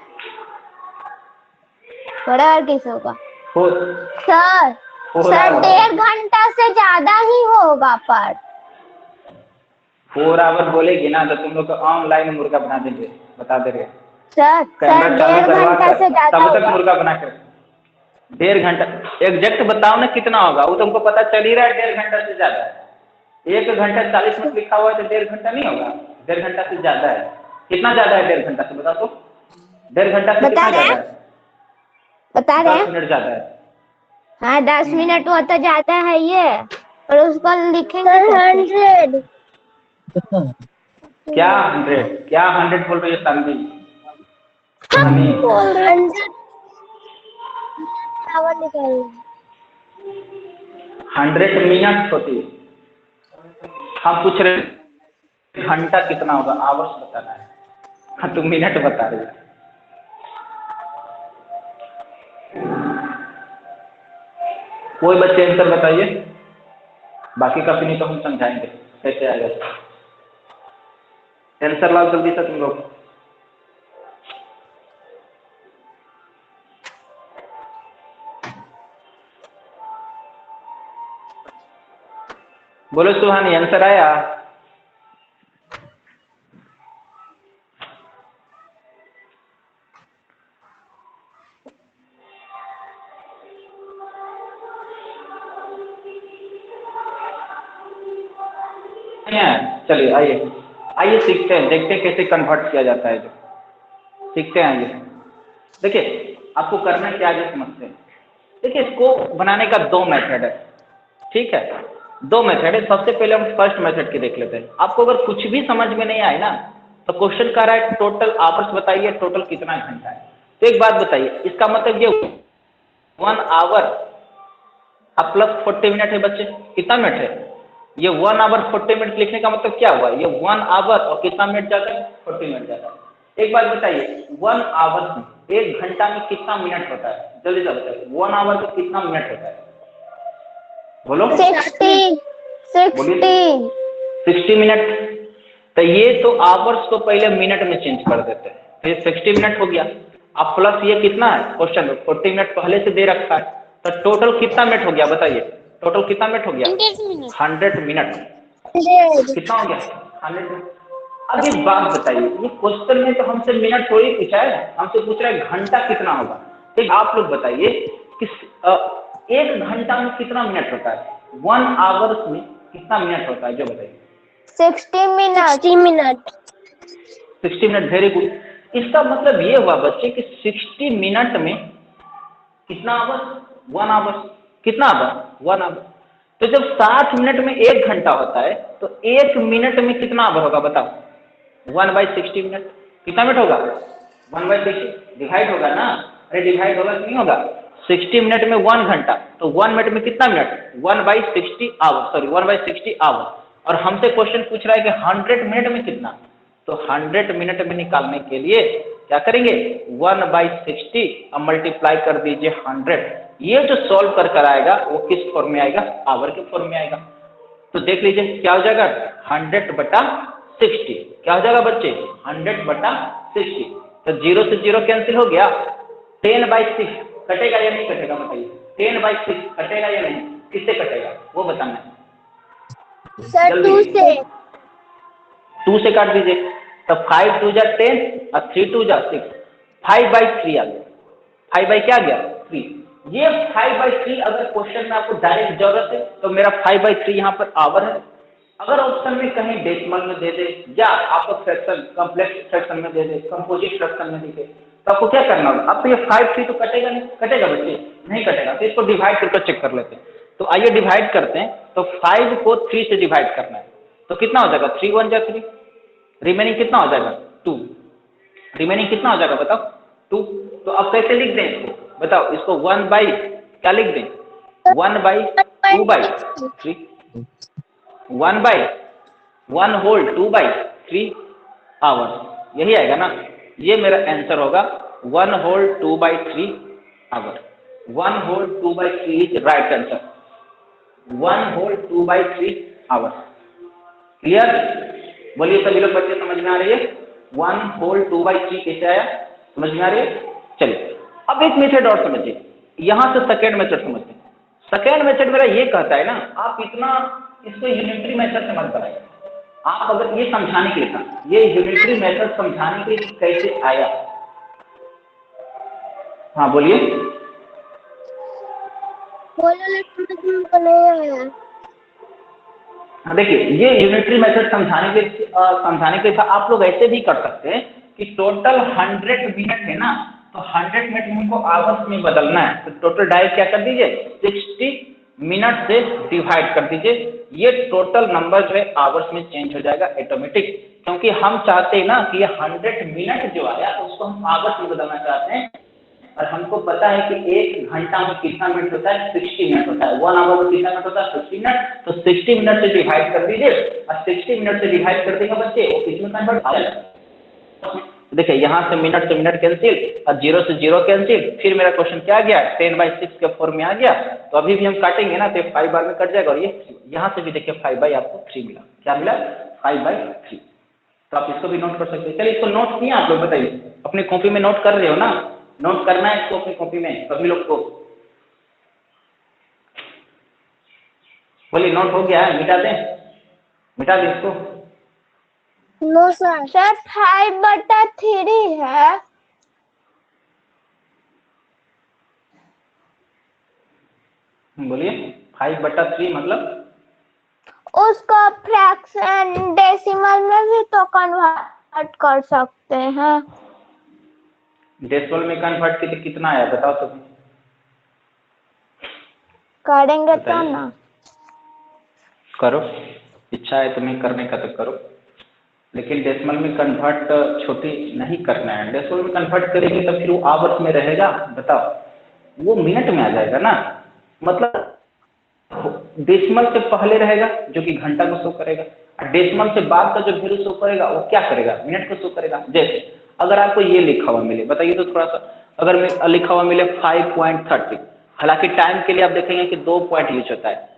4 आवर कैसे होगा सर? सर 1.5 घंटा से ज्यादा ही होगा पर 4 आवर बोलेगी ना तो तुम लोग को ऑनलाइन मुर्गा बना देंगे, बता दे रहे। सर, कैमरा चालू 1.5 करवा घंटा कर से ज्यादा तब तक होगा। मुर्गा बना कर 1.5 घंटा एग्जैक्ट बताओ ना कितना होगा? वो तुमको पता चल ही रहा है 1.5 घंटा से ज्यादा है। 1 घंटा 40 मिनट लिखा हुआ है तो 1.5 घंटा नहीं होगा, 1.5 घंटा से ज्यादा है। कितना ज्यादा है 1.5 घंटा से बताओ तो? 1.5 घंटा से कितना ज्यादा है? बता रहे 10 हैं। मिनट ज्यादा है। हाँ 10 मिनट वो तो ज्यादा है ये, और उसको लिखेंगे 100। क्या 100? क्या 100 बोल रही है तानवी? बोल रहे 100 आवर निकाल 100 मिनट होती है। हम पूछ रहे घंटा कितना होगा, आवर्स बताना है। हाँ तुम मिनट बता रहे हो। कोई बच्चे आंसर बताइए, बाकी का फिर नहीं तो हम समझाएंगे कैसे आएगा। आंसर लाओ जल्दी से तुम लोग। बोलो सुहानी, आंसर आया? चलिए आइए आइए सीखते हैं, देखते हैं कैसे कन्वर्ट किया जाता है। जो सीखते हैं आइए। देखिए आपको करना क्या है समझते हैं। देखिए इसको बनाने का 2 मेथड है, ठीक है? 2 मेथड है। सबसे पहले हम फर्स्ट मेथड के देख लेते हैं। आपको अगर कुछ भी समझ में नहीं आए ना तो क्वेश्चन कह रहा है टोटल आवर्स बताइए, टोटल कितना घंटा है। तो एक बात बताइए, इसका मतलब ये 1 आवर अब प्लस 40 मिनट है बच्चे, कितना मिनट है? ये 1 आवर 40 मिनट लिखने का मतलब क्या हुआ? ये 1 आवर और कितना मिनट जाता है? 40 मिनट जाता है। एक बात बताइए, 1 आवर में 1 घंटा में कितना मिनट होता है? जल्दी से बताइए 1 आवर में कितना मिनट होता है? बोलो 60 मिनट। तो ये तो आवर्स को पहले मिनट में चेंज कर देते हैं, तो ये 60 मिनट हो गया। अब प्लस ये कितना है क्वेश्चन 40 मिनट पहले से दे रखा है, तो टोटल कितना मिनट हो गया बताइए? टोटल कितना मिनट हो गया? 100 मिनट। कितना हो गया? 100 मिनट। अब एक बात बताइए, ये क्वेश्चन में तो हमसे मिनट थोड़ी पूछा है, हमसे पूछ रहा है घंटा कितना होगा। तो आप लोग बताइए कि 1 घंटा में कितना मिनट होता है? 1 आवर्स में कितना मिनट होता है जो बताइए? 60 मिनट। 60 minute, very good. इसका मतलब ये हुआ बच्चे कि 60 मिनट में कितना आवर? 1 आवर। कितना आवर? 1 आवर। तो जब 60 मिनट में 1 घंटा होता है तो 1 मिनट में कितना आवर होगा बताओ? 1/60 मिनट। कितना मिनट होगा? 1/60 डिवाइड होगा ना? अरे डिवाइड होगा कि नहीं होगा? 60 मिनट में 1 घंटा, तो 1 मिनट में कितना मिनट? 1/60 our, sorry 1/60 our. और हमसे क्वेश्चन पूछ रहा है कि 100 मिनट में कितना, तो 100 मिनट में निकालने के लिए क्या करेंगे? 1/60 अब मल्टीप्लाई कर दीजिए 100। ये जो सॉल्व कर आएगा वो किस फॉर्म में आएगा? आवर के फॉर्म में आएगा। तो देख लीजिए क्या हो जाएगा? 100/60 क्या हो जाएगा बच्चे? 100/60। तो 0 से 0 कैंसिल हो गया। 10/6 कटेगा या नहीं कटेगा बताइए? 10/6 कटेगा या नहीं? किससे कटेगा वो बताना है सर 2 से। 2 से काट दीजिए। तो 5 2 जा 10 और 3 2 जा 6, 5/3 आ गया। 5 बाई क्या गया? 3। ये 5/3 अगर क्वेश्चन में आपको डायरेक्ट जरूरत है तो मेरा 5/3 यहाँ पर आवर है। अगर ऑप्शन में कहीं डेसिमल में दे दे या आपको फ्रैक्शन कॉम्प्लेक्स फ्रैक्शन में दे दे, कंपोजिट फ्रैक्शन में दे, तो आपको क्या करना होगा? अब तो ये 5/3 तो कटेगा नहीं, कटेगा बच्चे? नहीं कटेगा। तो इसको डिवाइड करके चेक कर लेते हैं। तो आइए डिवाइड करते हैं। तो 5 को 3 से डिवाइड करना है तो कितना हो जाएगा? 3 1 जा 3, रिमेनिंग कितना हो जाएगा? 2। रिमेनिंग कितना हो जाएगा बताओ? 2। तो अब कैसे लिख दें इसको बताओ? इसको 1 बाई क्या लिख दें? 1/2/3, 1/1 होल 2/3 आवर। यही आएगा ना? ये मेरा आंसर होगा 1 whole 2/3 hour. 1 whole 2/3 is right answer. 1 whole 2/3 hour. Clear? बोलिए सभी लोग बच्चे, समझ में आ रही है? 1 होल 2/3 कैसे आया? समझ में आ रही है? चलिए अब एक मेथड और समझिए। यहां से सेकेंड मेथड समझते हैं। सेकेंड मेथड मेरा ये कहता है ना, आप इतना इसको यूनिटरी मेथड से मत बनाइए। आप अगर ये समझाने के लिए था, ये यूनिटरी मेथड समझाने के लिए कैसे आया। हाँ बोलिए। बोलो लेकिन मुझे नहीं आया। हाँ देखिए, ये यूनिटरी मेथड समझाने के लिए आप लोग ऐसे भी कर सकते हैं कि टोटल 100 मिनट है ना, तो 100 मिनट में उनको आवर्स में बदलना है। तो टोटल डायरेक्ट क्या कर दीजिए? 60 मिनट से डिवाइड कर दीजिए। ये टोटल नंबर जो है आवर्स में चेंज हो जाएगा ऑटोमेटिक, क्योंकि हम चाहते हैं ना कि ये 100 मिनट जो आया उसको हम आवर्स में बदलना चाहते हैं। और हमको पता है कि 1 घंटा में कितना मिनट होता है? 60 मिनट होता है। 1 आवर में कितना मिनट होता है? 60 मिनट। तो 60 मिनट से डिवाइड कर दीजिए और 60 मिनट से डिवाइड कर देगा बच्चे वो किसमें कन्वर्ट हो जाएगा? देखिए यहाँ से मिनट कैंसिल और 0 से 0 कैंसिल। फिर मेरा क्वेश्चन क्या आ गया? 10/6 के फॉर्म में आ गया। तो अभी भी हम काटेंगे ना तो 5 बार में कट जाएगा। और ये यहाँ से भी देखिए 5 आपको 3 मिला। क्या मिला? 5/3। तो आप इसको भी नोट कर सकते हैं। चलिए इसको नोट किया आप लोग? बताइए अपनी कॉपी में नोट कर रहे हो ना? नोट करना है इसको अपनी कॉपी में सभी लोग को। बोलिए नोट हो गया है? मिटा दें? मिटा दें इसको? No sir. सर 5/3 है। बोलिए 5/3 मतलब? उसको फ्रैक्शन डेसिमल में भी तो कन्वर्ट कर सकते हैं। डेसिमल में कन्वर्ट कीजिए, कितना आया बताओ तो? करेंगे तो ना। करो, इच्छा है तुम्हें करने का तो करो, लेकिन डेसिमल में कन्वर्ट छोटी नहीं करना है। डेसिमल में कन्वर्ट करेंगे तो फिर वो आवर्स में रहेगा बताओ? वो मिनट में आ जाएगा ना। मतलब डेसिमल से पहले रहेगा जो कि घंटा को शो करेगा, और डेसिमल से बाद का जो वैल्यू शो करेगा वो क्या करेगा? मिनट को शो करेगा। जैसे अगर आपको ये लिखा हुआ मिले, बताइए तो थोड़ा सा, अगर लिखा हुआ मिले 5.30, हालांकि टाइम के लिए आप देखेंगे कि 2 पॉइंट यूज होता है।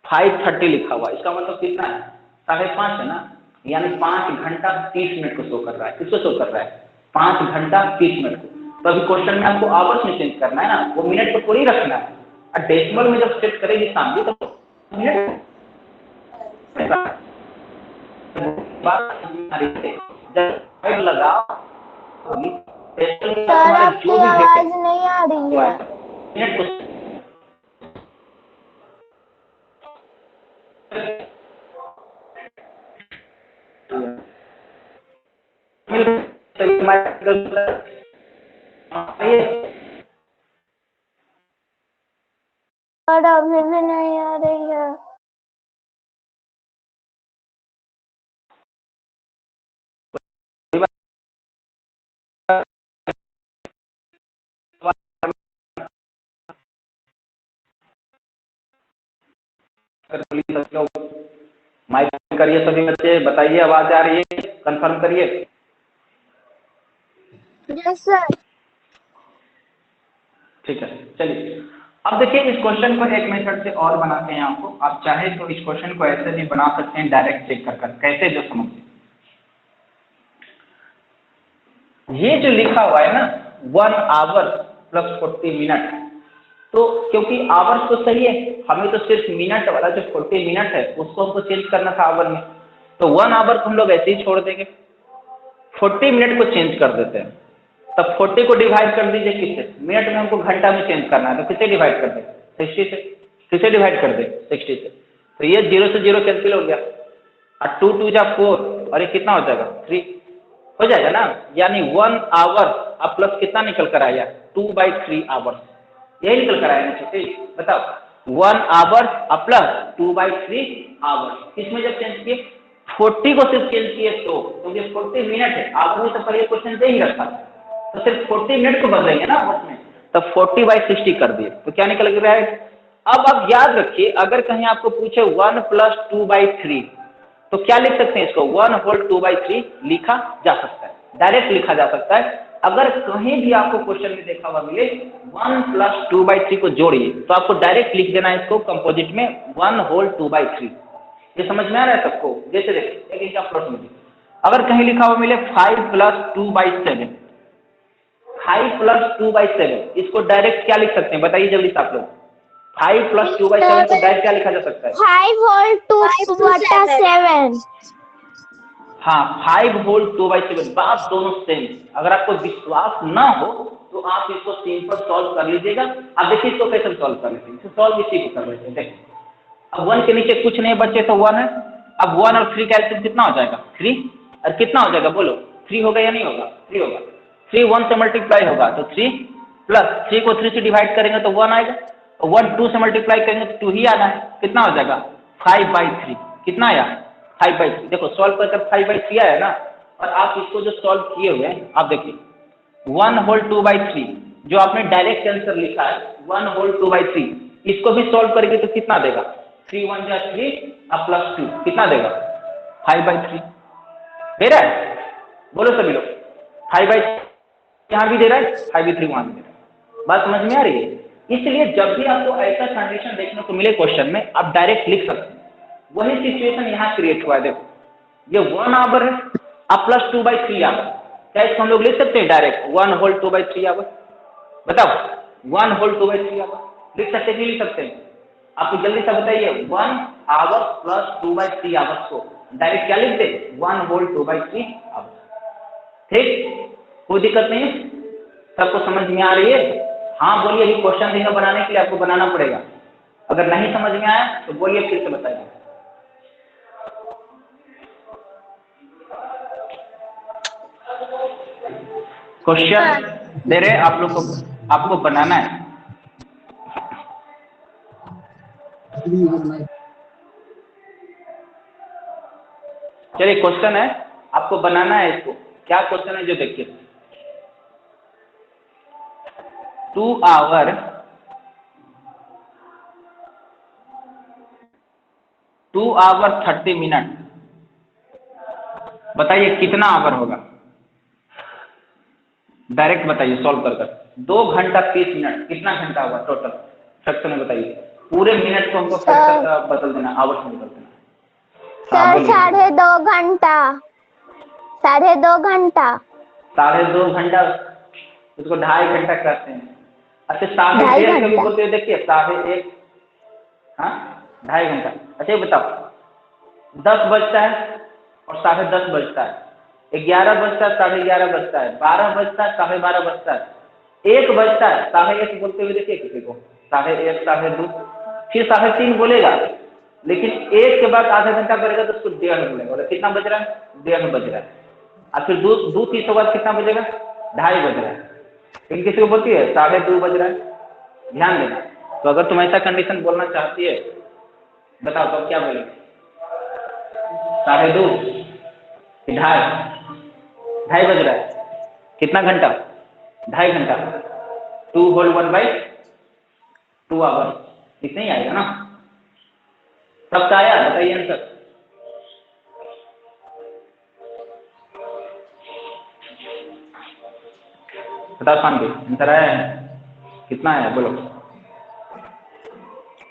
5:30 लिखा हुआ, इसका मतलब कितना है? 5:30 है ना, यानी 5 घंटा 30 मिनट को शो कर रहा है। किसको शो कर रहा है? 5 घंटा 30 मिनट को। तो अभी क्वेश्चन में आपको आवर्स में चेंज करना है ना, वो मिनट को थोड़ी रखना है। और डेसिमल में जब सेट करेगी सामने तो मिनट जब लगाओ सर आपकी आवाज नहीं आ रही है। मिनट को मिल रही है? और अभी भी नहीं आ रही है। माइक करिए सभी बच्चे, बताइए आवाज आ रही है, कंफर्म करिए। Yes sir. ठीक है, चलिए अब देखिए इस क्वेश्चन को एक मेथड से और बनाते हैं आपको। आप चाहे तो इस क्वेश्चन को ऐसे भी बना सकते हैं डायरेक्ट चेक कर कैसे, जो समझिए ये जो लिखा हुआ है ना 1 आवर प्लस 40 मिनट, तो क्योंकि आवर्स तो सही है, हमें तो सिर्फ मिनट वाला जो 40 मिनट है उसको हमको चेंज करना था आवर में, तो 1 आवर को हम लोग ऐसे ही छोड़ देंगे, 40 मिनट को चेंज कर देते हैं। तब 40 को डिवाइड कर दीजिए किससे, मिनट में हमको घंटा में चेंज करना है, तो किससे डिवाइड कर दे, 60 से, किससे डिवाइड कर दे 60 से, तो ये 0 से 0 कैंसिल हो गया, और 2 2 जा 4, और ये कितना हो जाएगा 3 हो जाएगा ना, यानी 1 आवर अब प्लस कितना निकल कर आया 2/3 आवर्स, यही निकल कर आया ना छोटे, बताओ 1 आवर अब प्लस 2/3 आवर्स, किसमें जब चेंज किए 40 को सिर्फ चेंज किए तो, क्योंकि 40 मिनट है, आपने तो पहले क्वेश्चन दे ही रखा, तो सिर्फ 40 मिनट को बदलेंगे ना उसमें, तब 40/60 कर दिए, तो क्या निकल रहा है। अब आप याद रखिए अगर कहीं आपको पूछे 1 + 2/3 तो क्या लिख सकते हैं इसको, 1 होल 2/3 लिखा जा सकता है, डायरेक्ट लिखा जा सकता है। अगर कहीं भी आपको क्वेश्चन में देखा हुआ मिले 1 + 2/3 को जोड़िए तो आपको डायरेक्ट लिख देना है इसको कंपोजिट में 1 होल 2/3, ये समझ में आ रहा है सबको। जैसे देखिए एक प्रश्न में अगर कहीं लिखा हुआ मिले 5 + 2/7, 5 + 2/7 इसको डायरेक्ट क्या लिख सकते हैं, बताइए जल्दी से आप लोग, 5 + 2/7 को डायरेक्ट क्या लिखा जा सकता है, 5 होल 2/7। हाँ 5 होल 2/7, बात दोनों सेम। अगर आपको विश्वास ना हो तो आप इसको सिंपल सॉल्व कर लीजिएगा। अब देखिए इसको कैसे सॉल्व कर लेते हैं, सॉल्व इसी को कर लेते हैं। देखिए अब 1 के नीचे कुछ नहीं बचे तो 1 है, अब 1 और 3 का एलसीएम कितना हो जाएगा 3, और कितना हो जाएगा बोलो 3 होगा या नहीं होगा, 3 होगा, 3 1 से मल्टीप्लाई होगा तो 3 प्लस 3 को 3 से डिवाइड करेंगे तो 1 आएगा, और 1 2 से मल्टीप्लाई करेंगे तो 2 ही आना है, कितना हो जाएगा 5/3, कितना आया 5/3। देखो सॉल्व कर 5/3 आया ना, और आप इसको जो सॉल्व किए हुए हैं आप देखिए 1 होल 2/3 जो आपने डायरेक्ट आंसर लिखा है 1 होल 2/3, इसको भी सॉल्व करेंगे तो कितना देगा 3 1 जा 3 अब प्लस 2 कितना देगा 5/3 दे रहा है, बोलो सभी लोग 5/3 यहाँ भी दे रहा है 5/3 वहां भी दे रहा है, बात समझ में आ रही है। इसलिए जब भी आपको ऐसा कंडीशन देखने को मिले क्वेश्चन में आप डायरेक्ट लिख सकते हैं, वही सिचुएशन यहाँ क्रिएट हुआ है। देखो ये 1 आवर है अब प्लस 2/3 आवर, क्या इसको हम लोग लिख सकते हैं डायरेक्ट 1 होल 2/3 आवर, बताओ 1 होल 2/3 आवर लिख सकते हैं, लिख सकते हैं, आपको जल्दी से बताइए 1 आवर प्लस 2/3 आवर्स को डायरेक्ट क्या लिख दे 1 होल 2/3 आवर, ठीक, कोई दिक्कत नहीं है, सबको समझ में आ रही है। हाँ बोलिए, ये क्वेश्चन देंगे बनाने के लिए आपको बनाना पड़ेगा, अगर नहीं समझ में आया तो बोलिए फिर से बताइए। क्वेश्चन दे रहे आप लोग को, आपको बनाना है, चलिए क्वेश्चन है आपको बनाना है इसको, क्या क्वेश्चन है जो देखिए 2 आवर 2 आवर 30 मिनट, बताइए कितना आवर होगा, डायरेक्ट बताइए सॉल्व कर 2 घंटा 30 मिनट कितना घंटा होगा टोटल, फ्रैक्शन में बताइए, पूरे मिनट को हमको फ्रैक्शन बदल देना, आवर्स में बदल देना। सर 2.5 घंटा, 2.5 घंटा, 2.5 घंटा, उसको 2.5 घंटा कहते हैं। अच्छा 1.5 कभी बोलते हैं, देखिए 1.5, हाँ 2.5 घंटा। अच्छा ये बताओ 10 बजता है और 10:30 बजता है, 11 बजता है, 11:30 बजता है, 12 बजता है, 12:30 बजता है, 1 बजता है, 1:30 बोलते हुए देखिए किसी को 1:30, 2:30, फिर 3:30 बोलेगा, लेकिन 1 के बाद आधा घंटा करेगा तो उसको 1:30 बोलेगा, कितना बज रहा है 1:30 बज रहा है, और फिर दो 30 के बाद कितना बजेगा? 2:30 बज रहा है। लेकिन किसी को बोलती है 2:30 बज रहा है, ध्यान देना। तो अगर तुम ऐसा कंडीशन बोलना चाहती है, बताओ तो क्या बोलेगी? 2:30 कि 2:30 बज रहा है, कितना घंटा? 2.5 घंटा, 2 होल 1/2 आवर, इतना ही आएगा ना? सबका आया? बताइए आंसर। बताओ शांति, आंसर आया है? कितना आया बोलो?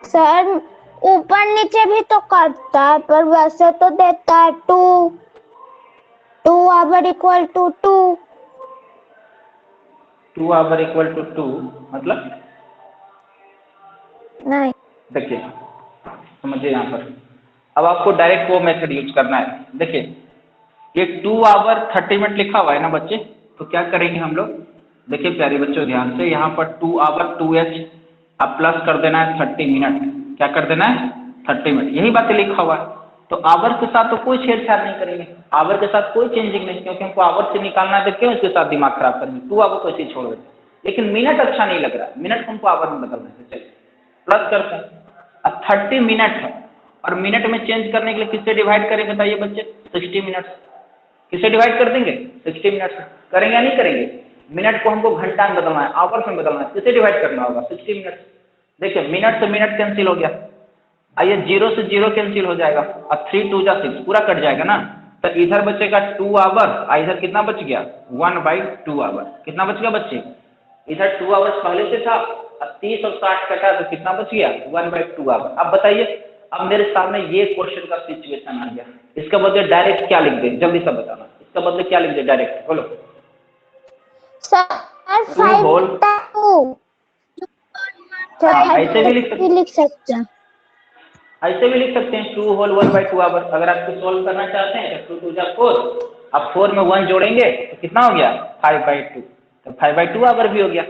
सर ऊपर नीचे भी तो करता है, पर वैसे तो देता है 2 hour equal to 2 hour equal to 2 मतलब? नहीं। देखिए समझिए यहाँ पर, अब आपको डायरेक्ट वो मेथड यूज करना है। देखिए ये 2 आवर 30 मिनट लिखा हुआ है ना बच्चे, तो क्या करेंगे हम लोग? देखिए प्यारे बच्चों ध्यान से, यहाँ पर 2 आवर 2h अब प्लस कर देना है 30 मिनट। क्या कर देना है? 30 मिनट, यही बातें लिखा हुआ है। तो आवर के साथ तो कोई छेड़छाड़ नहीं करेंगे, आवर के साथ कोई चेंजिंग नहीं, क्योंकि हमको आवर से निकालना है, तो क्यों इसके साथ दिमाग खराब करेंगे? 2 आवर को ऐसे छोड़ देते। लेकिन मिनट अच्छा नहीं लग रहा, मिनट को हमको आवर में बदलना है। चलिए प्लस करते हैं। अब 30 मिनट है और मिनट में चेंज करने के लिए किससे डिवाइड करें बताइए बच्चे? 60 मिनट। किससे डिवाइड कर देंगे? 60 मिनट से। करेंगे या नहीं करेंगे? मिनट को हमको घंटा में बदलना है, आवर्स में बदलना है, किससे डिवाइड करना होगा? 60 मिनट। देखिए मिनट से मिनट कैंसिल हो गया, आइए 0 से 0 कैंसिल हो जाएगा, और 3 2 जा 6 पूरा कट जाएगा ना। तो इधर बचेगा 2 आवर, और इधर कितना बच गया? 1/2 आवर। कितना बच गया बच्चे? इधर 2 आवर्स पहले से था, अब 30 और 60 कटा तो कितना बच गया? 1/2 आवर। अब बताइए, अब मेरे सामने ये क्वेश्चन का सिचुएशन आ गया, इसका बदले डायरेक्ट क्या लिख दे? जल्दी से बताना, इसका बदले क्या लिख दे डायरेक्ट बोलो? सर 5 होल, 2 ऐसे भी लिख सकते हैं। ऐसे भी लिख सकते हैं 2 होल 1/2 आवर। अगर आपको सॉल्व करना चाहते हैं तो 2 2 जा 4, अब 4 में 1 जोड़ेंगे तो कितना हो गया? 5/2, तो 5/2 आवर भी हो गया।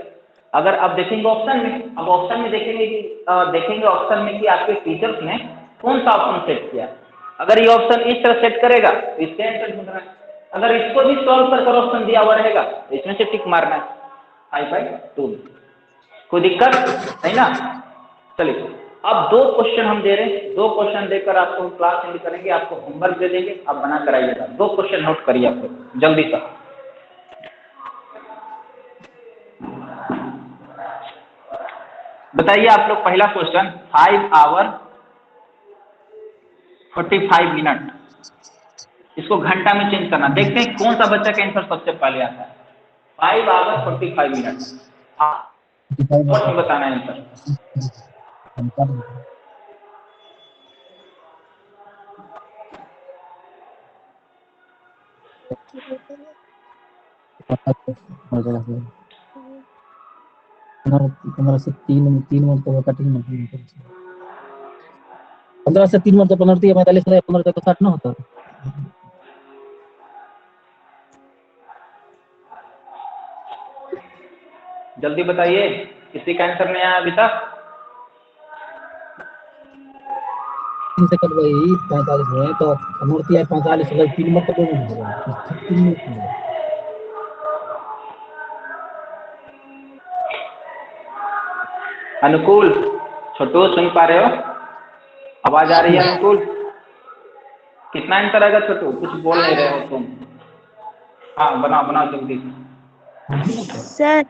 अगर आप देखेंगे ऑप्शन में, अब ऑप्शन में देखेंगे कि देखेंगे ऑप्शन में कि आपके टीचर्स ने कौन सा ऑप्शन सेट किया। अगर ये ऑप्शन इस तरह सेट करेगा तो इसके आंसर ढूंढना है, अगर इसको भी सॉल्व कर ऑप्शन दिया हुआ रहेगा तो इसमें से टिक मारना है 5/2। कोई दिक्कत नहीं ना? चलिए अब 2 क्वेश्चन हम दे रहे हैं, 2 क्वेश्चन देकर आपको हम क्लास एंड करेंगे, आपको होमवर्क दे देंगे, आप बना कर आइएगा। 2 क्वेश्चन नोट करिए आप लोग जल्दी से। बताइए आप लोग, पहला क्वेश्चन 5 आवर 45 मिनट, इसको घंटा में चेंज करना। देखते हैं कौन सा बच्चा का आंसर सबसे पहले आता है। 5 आवर 45 मिनट, बताना है आंसर। पंद्रह से तीन मिनट तो कटिंग 15 से 3 मिनट तो 15 45 15 तो 60 ना होता। जल्दी बताइए, किसी का आंसर नहीं आया अभी तक? 3 सेकंड वही 45 है तो मूर्ति है 45 है 3 मिनट तो नहीं होगा 3 मिनट। अनुकूल, छोटू सुन पा रहे हो? आवाज आ रही है अनुकूल? कितना आंसर आएगा छोटू? कुछ बोल नहीं रहे हो तुम। हाँ बनाओ बनाओ जल्दी। सर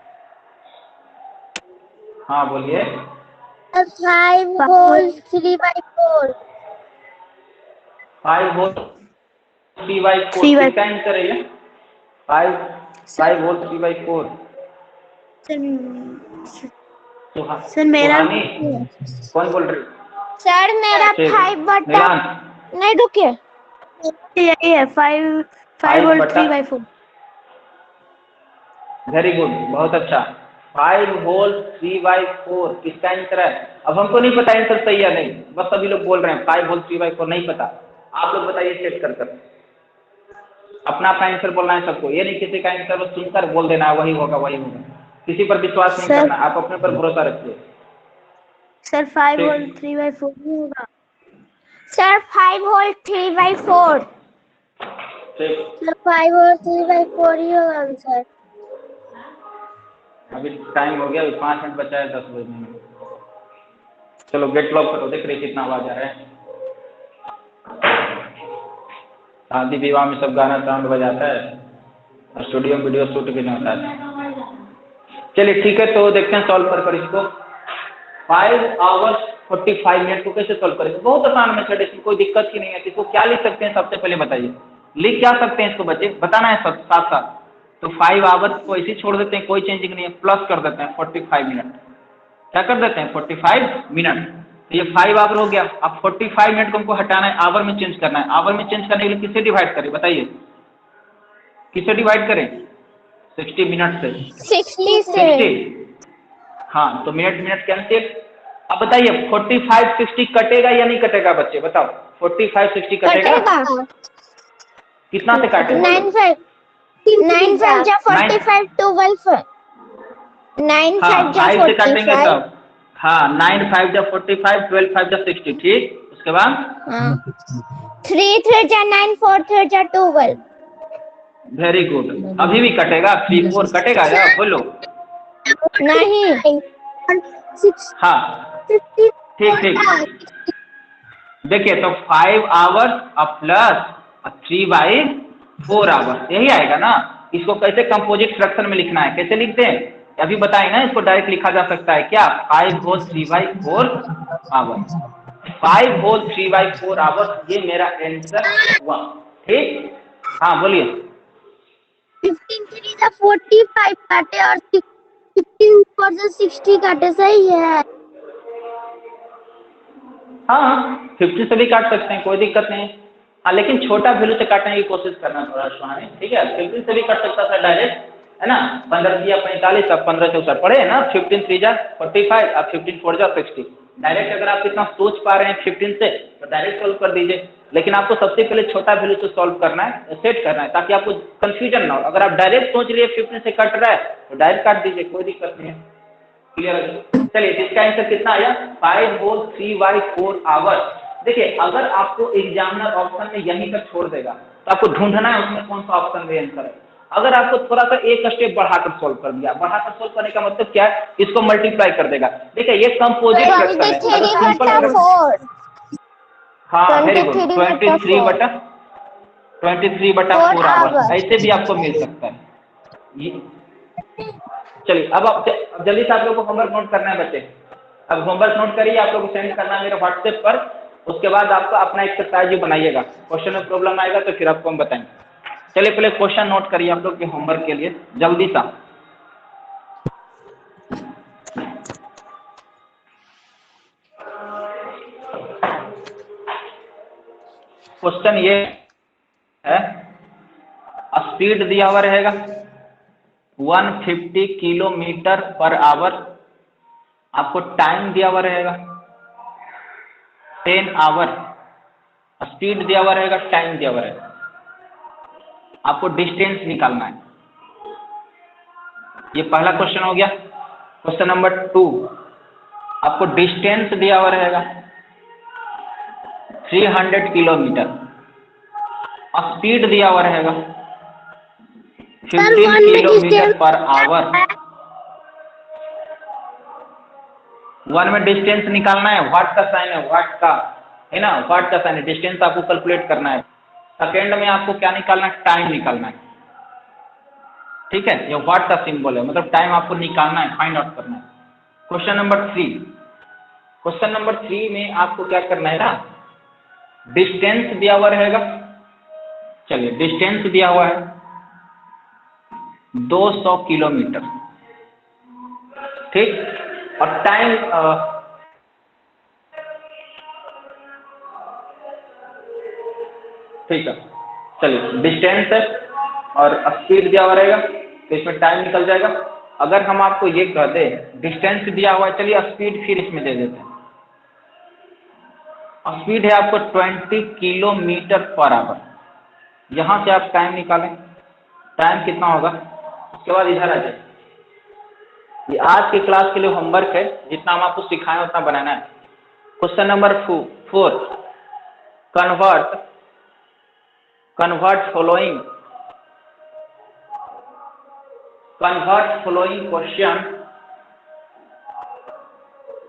हाँ बोलिए। 5 होल 3/4। 5 होल 3/4 किसका आंसर है ये? 5 होल 3/4। सर मेरा कौन बोल रही? सर मेरा 5 बटा नहीं, रुकिए, यही है 5 होल 3/4। वेरी गुड, बहुत अच्छा। 5 होल 3/4 किसका आंसर है? अब हमको नहीं पता आंसर सही है नहीं, बस सभी लोग बोल रहे हैं 5 होल 3/4 नहीं पता। आप लोग बताइए चेक कर कर, अपना अपना आंसर बोलना है सबको, ये नहीं किसी का आंसर बस सुनकर बोल देना वही होगा वही होगा। किसी पर विश्वास नहीं करना, आप अपने पर भरोसा रखिए। सर 5 होल 3/4 नहीं होगा। Sir 5 whole 3/4। ठीक, सर 5 और 3/4 ही होगा आंसर। अभी टाइम हो गया, अभी 5 मिनट बचा है 10 बजने में। चलो गेट लॉक करो, देख रही कितना आवाज आ रहा है। शादी विवाह में सब गाना साउंड बजाता है और स्टूडियो वीडियो शूट भी नहीं होता है। चलिए ठीक है, तो देखते हैं सॉल्व कर इसको। 5 आवर्स 45 मिनट को कैसे सॉल्व करेंगे? बहुत आसान मेथड है, इसमें कोई दिक्कत ही नहीं है। इसको क्या लिख सकते हैं सबसे पहले बताइए, लिख क्या सकते हैं इसको बच्चे, बताना है सब साथ साथ। तो 5 आवर्स को ऐसे छोड़ देते हैं, कोई चेंजिंग नहीं है, प्लस कर देते हैं 45 मिनट। क्या कर देते हैं 45 मिनट। तो ये 5 आवर हो गया। अब 45 मिनट को हमको हटाना है, आवर में चेंज करना है। आवर में चेंज करने के लिए किससे डिवाइड करें बताइए, किससे डिवाइड करें? 60 मिनट से। 60 से 60, हाँ तो मिनट मिनट कैंसिल। अब बताइए 45 60 कटेगा या नहीं कटेगा बच्चे, बताओ 45 60 कटेगा? कितना से काटे? 9 5 9 5 जा 45 12 9 हाँ 5 जा 5 से काटेंगे 45 तब, हाँ 9 5 जा 45, 12 5 जा 60, ठीक। उसके बाद 3 3 जा 9 4 3 जा 12। वेरी गुड, अभी भी कटेगा 3 4 कटेगा या बोलो? नहीं हाँ ठीक ठीक। देखिए तो 5 आवर्स अब प्लस 3/4 आवर्स, यही आएगा ना। इसको कैसे कंपोजिट फ्रैक्शन में लिखना है, कैसे लिखते हैं अभी बताए ना। इसको डायरेक्ट लिखा जा सकता है क्या, 5 होल 3/4 आवर्स। 5 होल 3/4 आवर्स, ये मेरा आंसर हुआ, ठीक। हाँ बोलिए। 15 3 जा 45 काटे और 15 4 जा 60 काटे, सही है। हाँ 50 से भी काट सकते हैं, कोई दिक्कत नहीं। हाँ लेकिन छोटा वैल्यू से काटने की कोशिश करना थोड़ा सुहाने, ठीक है। 15 से भी कट सकता था डायरेक्ट, है ना। 15 3 45, अब 15 से ऊपर पड़े है ना। 15 3 जा 45, अब 15 4 जा 60। डायरेक्ट अगर आप इतना सोच पा रहे हैं 15 से, तो डायरेक्ट सॉल्व कर दीजिए। लेकिन आपको सबसे पहले छोटा वैल्यू से सॉल्व करना है, सेट करना है, ताकि आपको कंफ्यूजन ना हो। अगर आप डायरेक्ट सोच लिए 15 से कट रहा है तो डायरेक्ट काट दीजिए, कोई दिक्कत नहीं है। क्लियर? चलिए इसका आंसर कितना आया, 5 होल 3/4 आवर। देखिए अगर आपको एग्जामिनर ऑप्शन में यहीं तक छोड़ देगा तो आपको ढूंढना है उसमें कौन सा ऑप्शन में आंसर है। अगर आपको थोड़ा सा एक स्टेप बढ़ाकर सॉल्व कर दिया, बढ़ाकर सॉल्व करने का मतलब क्या है, इसको मल्टीप्लाई कर देगा। देखिए ये कंपोजिट फ्रैक्शन है, अगर सिंपल हाँ वेरी गुड, 23/4 आवर ऐसे भी आपको मिल सकता है ये। चलिए अब जल्दी से आप लोग को होमवर्क नोट करना है बच्चे। अब होमवर्क नोट करिए, आप लोग को सेंड करना है मेरे व्हाट्सएप पर। उसके बाद आपका अपना एक्सरसाइज भी बनाइएगा, क्वेश्चन में प्रॉब्लम आएगा तो फिर आपको हम बताएंगे। चलिए पहले क्वेश्चन नोट करिए आप लोग के होमवर्क के लिए जल्दी सा। क्वेश्चन ये है, स्पीड दिया हुआ रहेगा 150 किलोमीटर पर आवर। आपको टाइम दिया हुआ रहेगा 10 आवर। स्पीड दिया हुआ रहेगा, टाइम दिया हुआ रहेगा। आपको डिस्टेंस निकालना है। ये पहला क्वेश्चन हो गया। क्वेश्चन नंबर 2, आपको डिस्टेंस दिया हुआ रहेगा 300 किलोमीटर। स्पीड दिया हुआ रहेगा 15 किलोमीटर पर आवर। 1 में डिस्टेंस निकालना है, वाट का साइन है, वाट का है ना, वाट का साइन है। डिस्टेंस आपको कैलकुलेट करना है। सेकेंड में आपको क्या निकालना है, टाइम निकालना है, ठीक है। ये वाट का सिंबल है, मतलब टाइम आपको निकालना है, फाइंड आउट करना है। क्वेश्चन नंबर 3, क्वेश्चन नंबर 3 में आपको क्या करना है ना, डिस्टेंस दिया हुआ रहेगा। चलिए डिस्टेंस दिया हुआ है 200 किलोमीटर, ठीक। और टाइम ठीक है। चलिए डिस्टेंस है और स्पीड दिया हुआ रहेगा, तो इसमें टाइम निकल जाएगा। अगर हम आपको ये कह दें डिस्टेंस दिया हुआ है, चलिए स्पीड फिर इसमें दे देते हैं। स्पीड है आपको 20 किलोमीटर पर आवर। यहाँ से आप टाइम निकालें, टाइम कितना होगा, उसके बाद इधर आ जाए। ये आज की क्लास के लिए होमवर्क है, जितना हम आपको सिखाएं उतना बनाना है। Question number 4, convert convert following question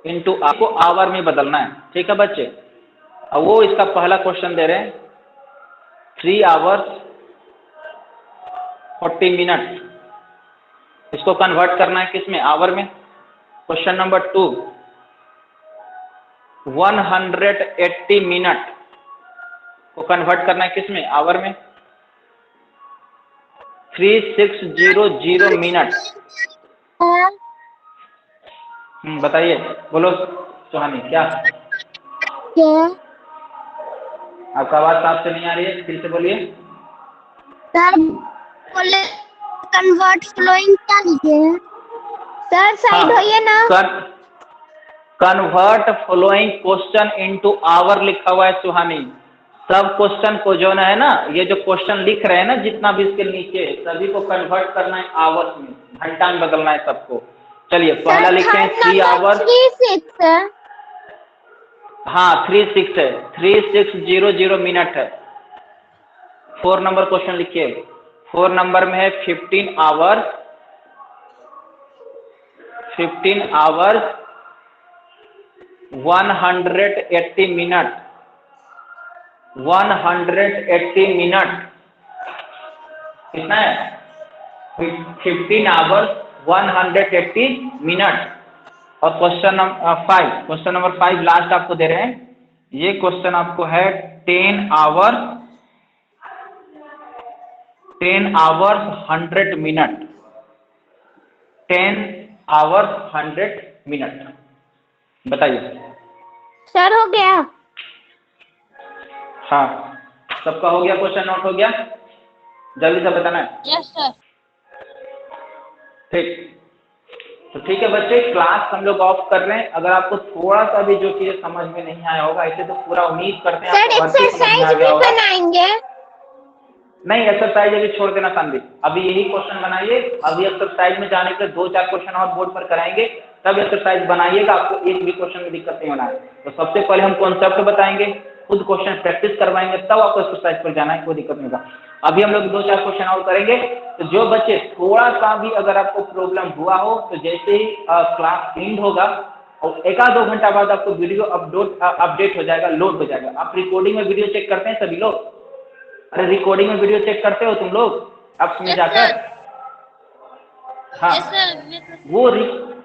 into, आपको आवर में बदलना है, ठीक है बच्चे। अब वो इसका पहला क्वेश्चन दे रहे हैं 3 hours 40 minutes, इसको कन्वर्ट करना है किसमें, आवर में। क्वेश्चन नंबर 2 180 मिनट को कन्वर्ट करना है किसमें, आवर में। 3600 मिनट। बताइए, बोलो सुहानी, क्या आपका आवाज साफ से नहीं आ रही है, फिर से बोलिए। सर बोले कन्वर्ट फ्लोइंग क्या लिखे हैं सर, साइड होइए ना। Convert following question into hour लिखा हुआ है सुहानी। सब क्वेश्चन को जो है ना, ये जो क्वेश्चन लिख रहे हैं ना जितना भी इसके नीचे, सभी को कन्वर्ट करना है आवर्स में, घंटा में बदलना है सबको। चलिए पहला लिखते हैं 3 hours। 36 है। हाँ 36 है, 3600 मिनट है। 4 नंबर क्वेश्चन लिखिए। 4 नंबर में है 15 hours 180 मिनट। 180 मिनट कितना है, 15 hours 180 मिनट। और क्वेश्चन नंबर 5 लास्ट आपको दे रहे हैं। ये क्वेश्चन आपको है 10 hours 100 मिनट। 10 hours 100 minute. बताइए सर हो गया। हाँ सबका हो गया, क्वेश्चन नोट हो गया, जल्दी से बताना है। Yes sir. ठीक, तो ठीक है बच्चे, क्लास हम लोग ऑफ कर रहे हैं। अगर आपको थोड़ा सा भी जो चीजें समझ में नहीं आया होगा, ऐसे तो पूरा उम्मीद करते हैं सर एक्सरसाइज भी बनाएंगे। नहीं, एक्सरसाइज अभी छोड़ देना संदीप, अभी यही क्वेश्चन बनाइए। अभी एक्सरसाइज में जाने के लिए 2-4 क्वेश्चन और बोर्ड पर कराएंगे, तब एक्सरसाइज बनाइएगा, आपको एक भी क्वेश्चन में दिक्कत नहीं होना है। तो सबसे पहले हम कॉन्सेप्ट बताएंगे, खुद क्वेश्चन प्रैक्टिस करवाएंगे, तब आपको एक्सरसाइज पर जाना है, कोई दिक्कत नहीं होगा। अभी हम लोग 2-4 क्वेश्चन और करेंगे। तो जो बच्चे थोड़ा सा भी अगर आपको प्रॉब्लम हुआ हो, तो जैसे ही क्लास एंड होगा और 1-2 घंटा बाद आपको वीडियो अपडेट हो जाएगा, लोड हो जाएगा। आप रिकॉर्डिंग में वीडियो चेक करते हैं सभी लोग? अरे रिकॉर्डिंग में वीडियो चेक करते हो तुम लोग ऐप्स में जाकर?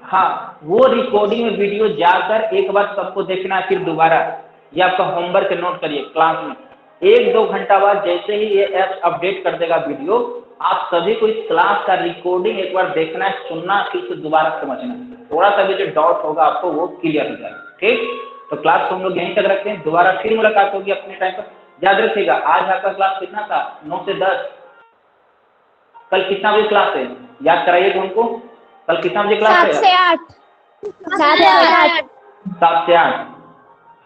हाँ वो रिकॉर्डिंग में वीडियो जाकर एक बार सबको देखना है, फिर दोबारा। ये आपका होमवर्क नोट करिए। क्लास में 1-2 घंटा बाद जैसे ही ये ऐप अपडेट कर देगा वीडियो, आप सभी को इस क्लास का रिकॉर्डिंग एक बार देखना है, सुनना, फिर से दोबारा समझना। थोड़ा सा भी जो डाउट होगा आपको वो क्लियर हो जाएगा। ठीक, तो क्लास को हम लोग यहीं तक रखते हैं, दोबारा फिर मुलाकात होगी अपने टाइम पर। याद रखिएगा, आज आपका क्लास कितना था? 9 से 10। कल कितना बजे क्लास है, याद कराइएगा उनको। कल कितना बजे क्लास है? 7 से 8। 7 से 8।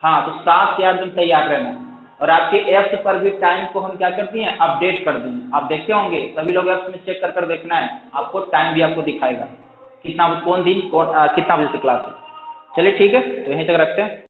हाँ, तो 7 से 8 दिन तैयार रहना। और आपके ऐप्स पर भी टाइम को हम क्या करती हैं, अपडेट कर देंगे। आप देखते होंगे सभी लोग ऐप्स में चेक कर देखना है, आपको टाइम भी आपको दिखाएगा कितना, कौन दिन कितना बजे से क्लास है। चलिए ठीक है, तो यहीं तक रखते हैं।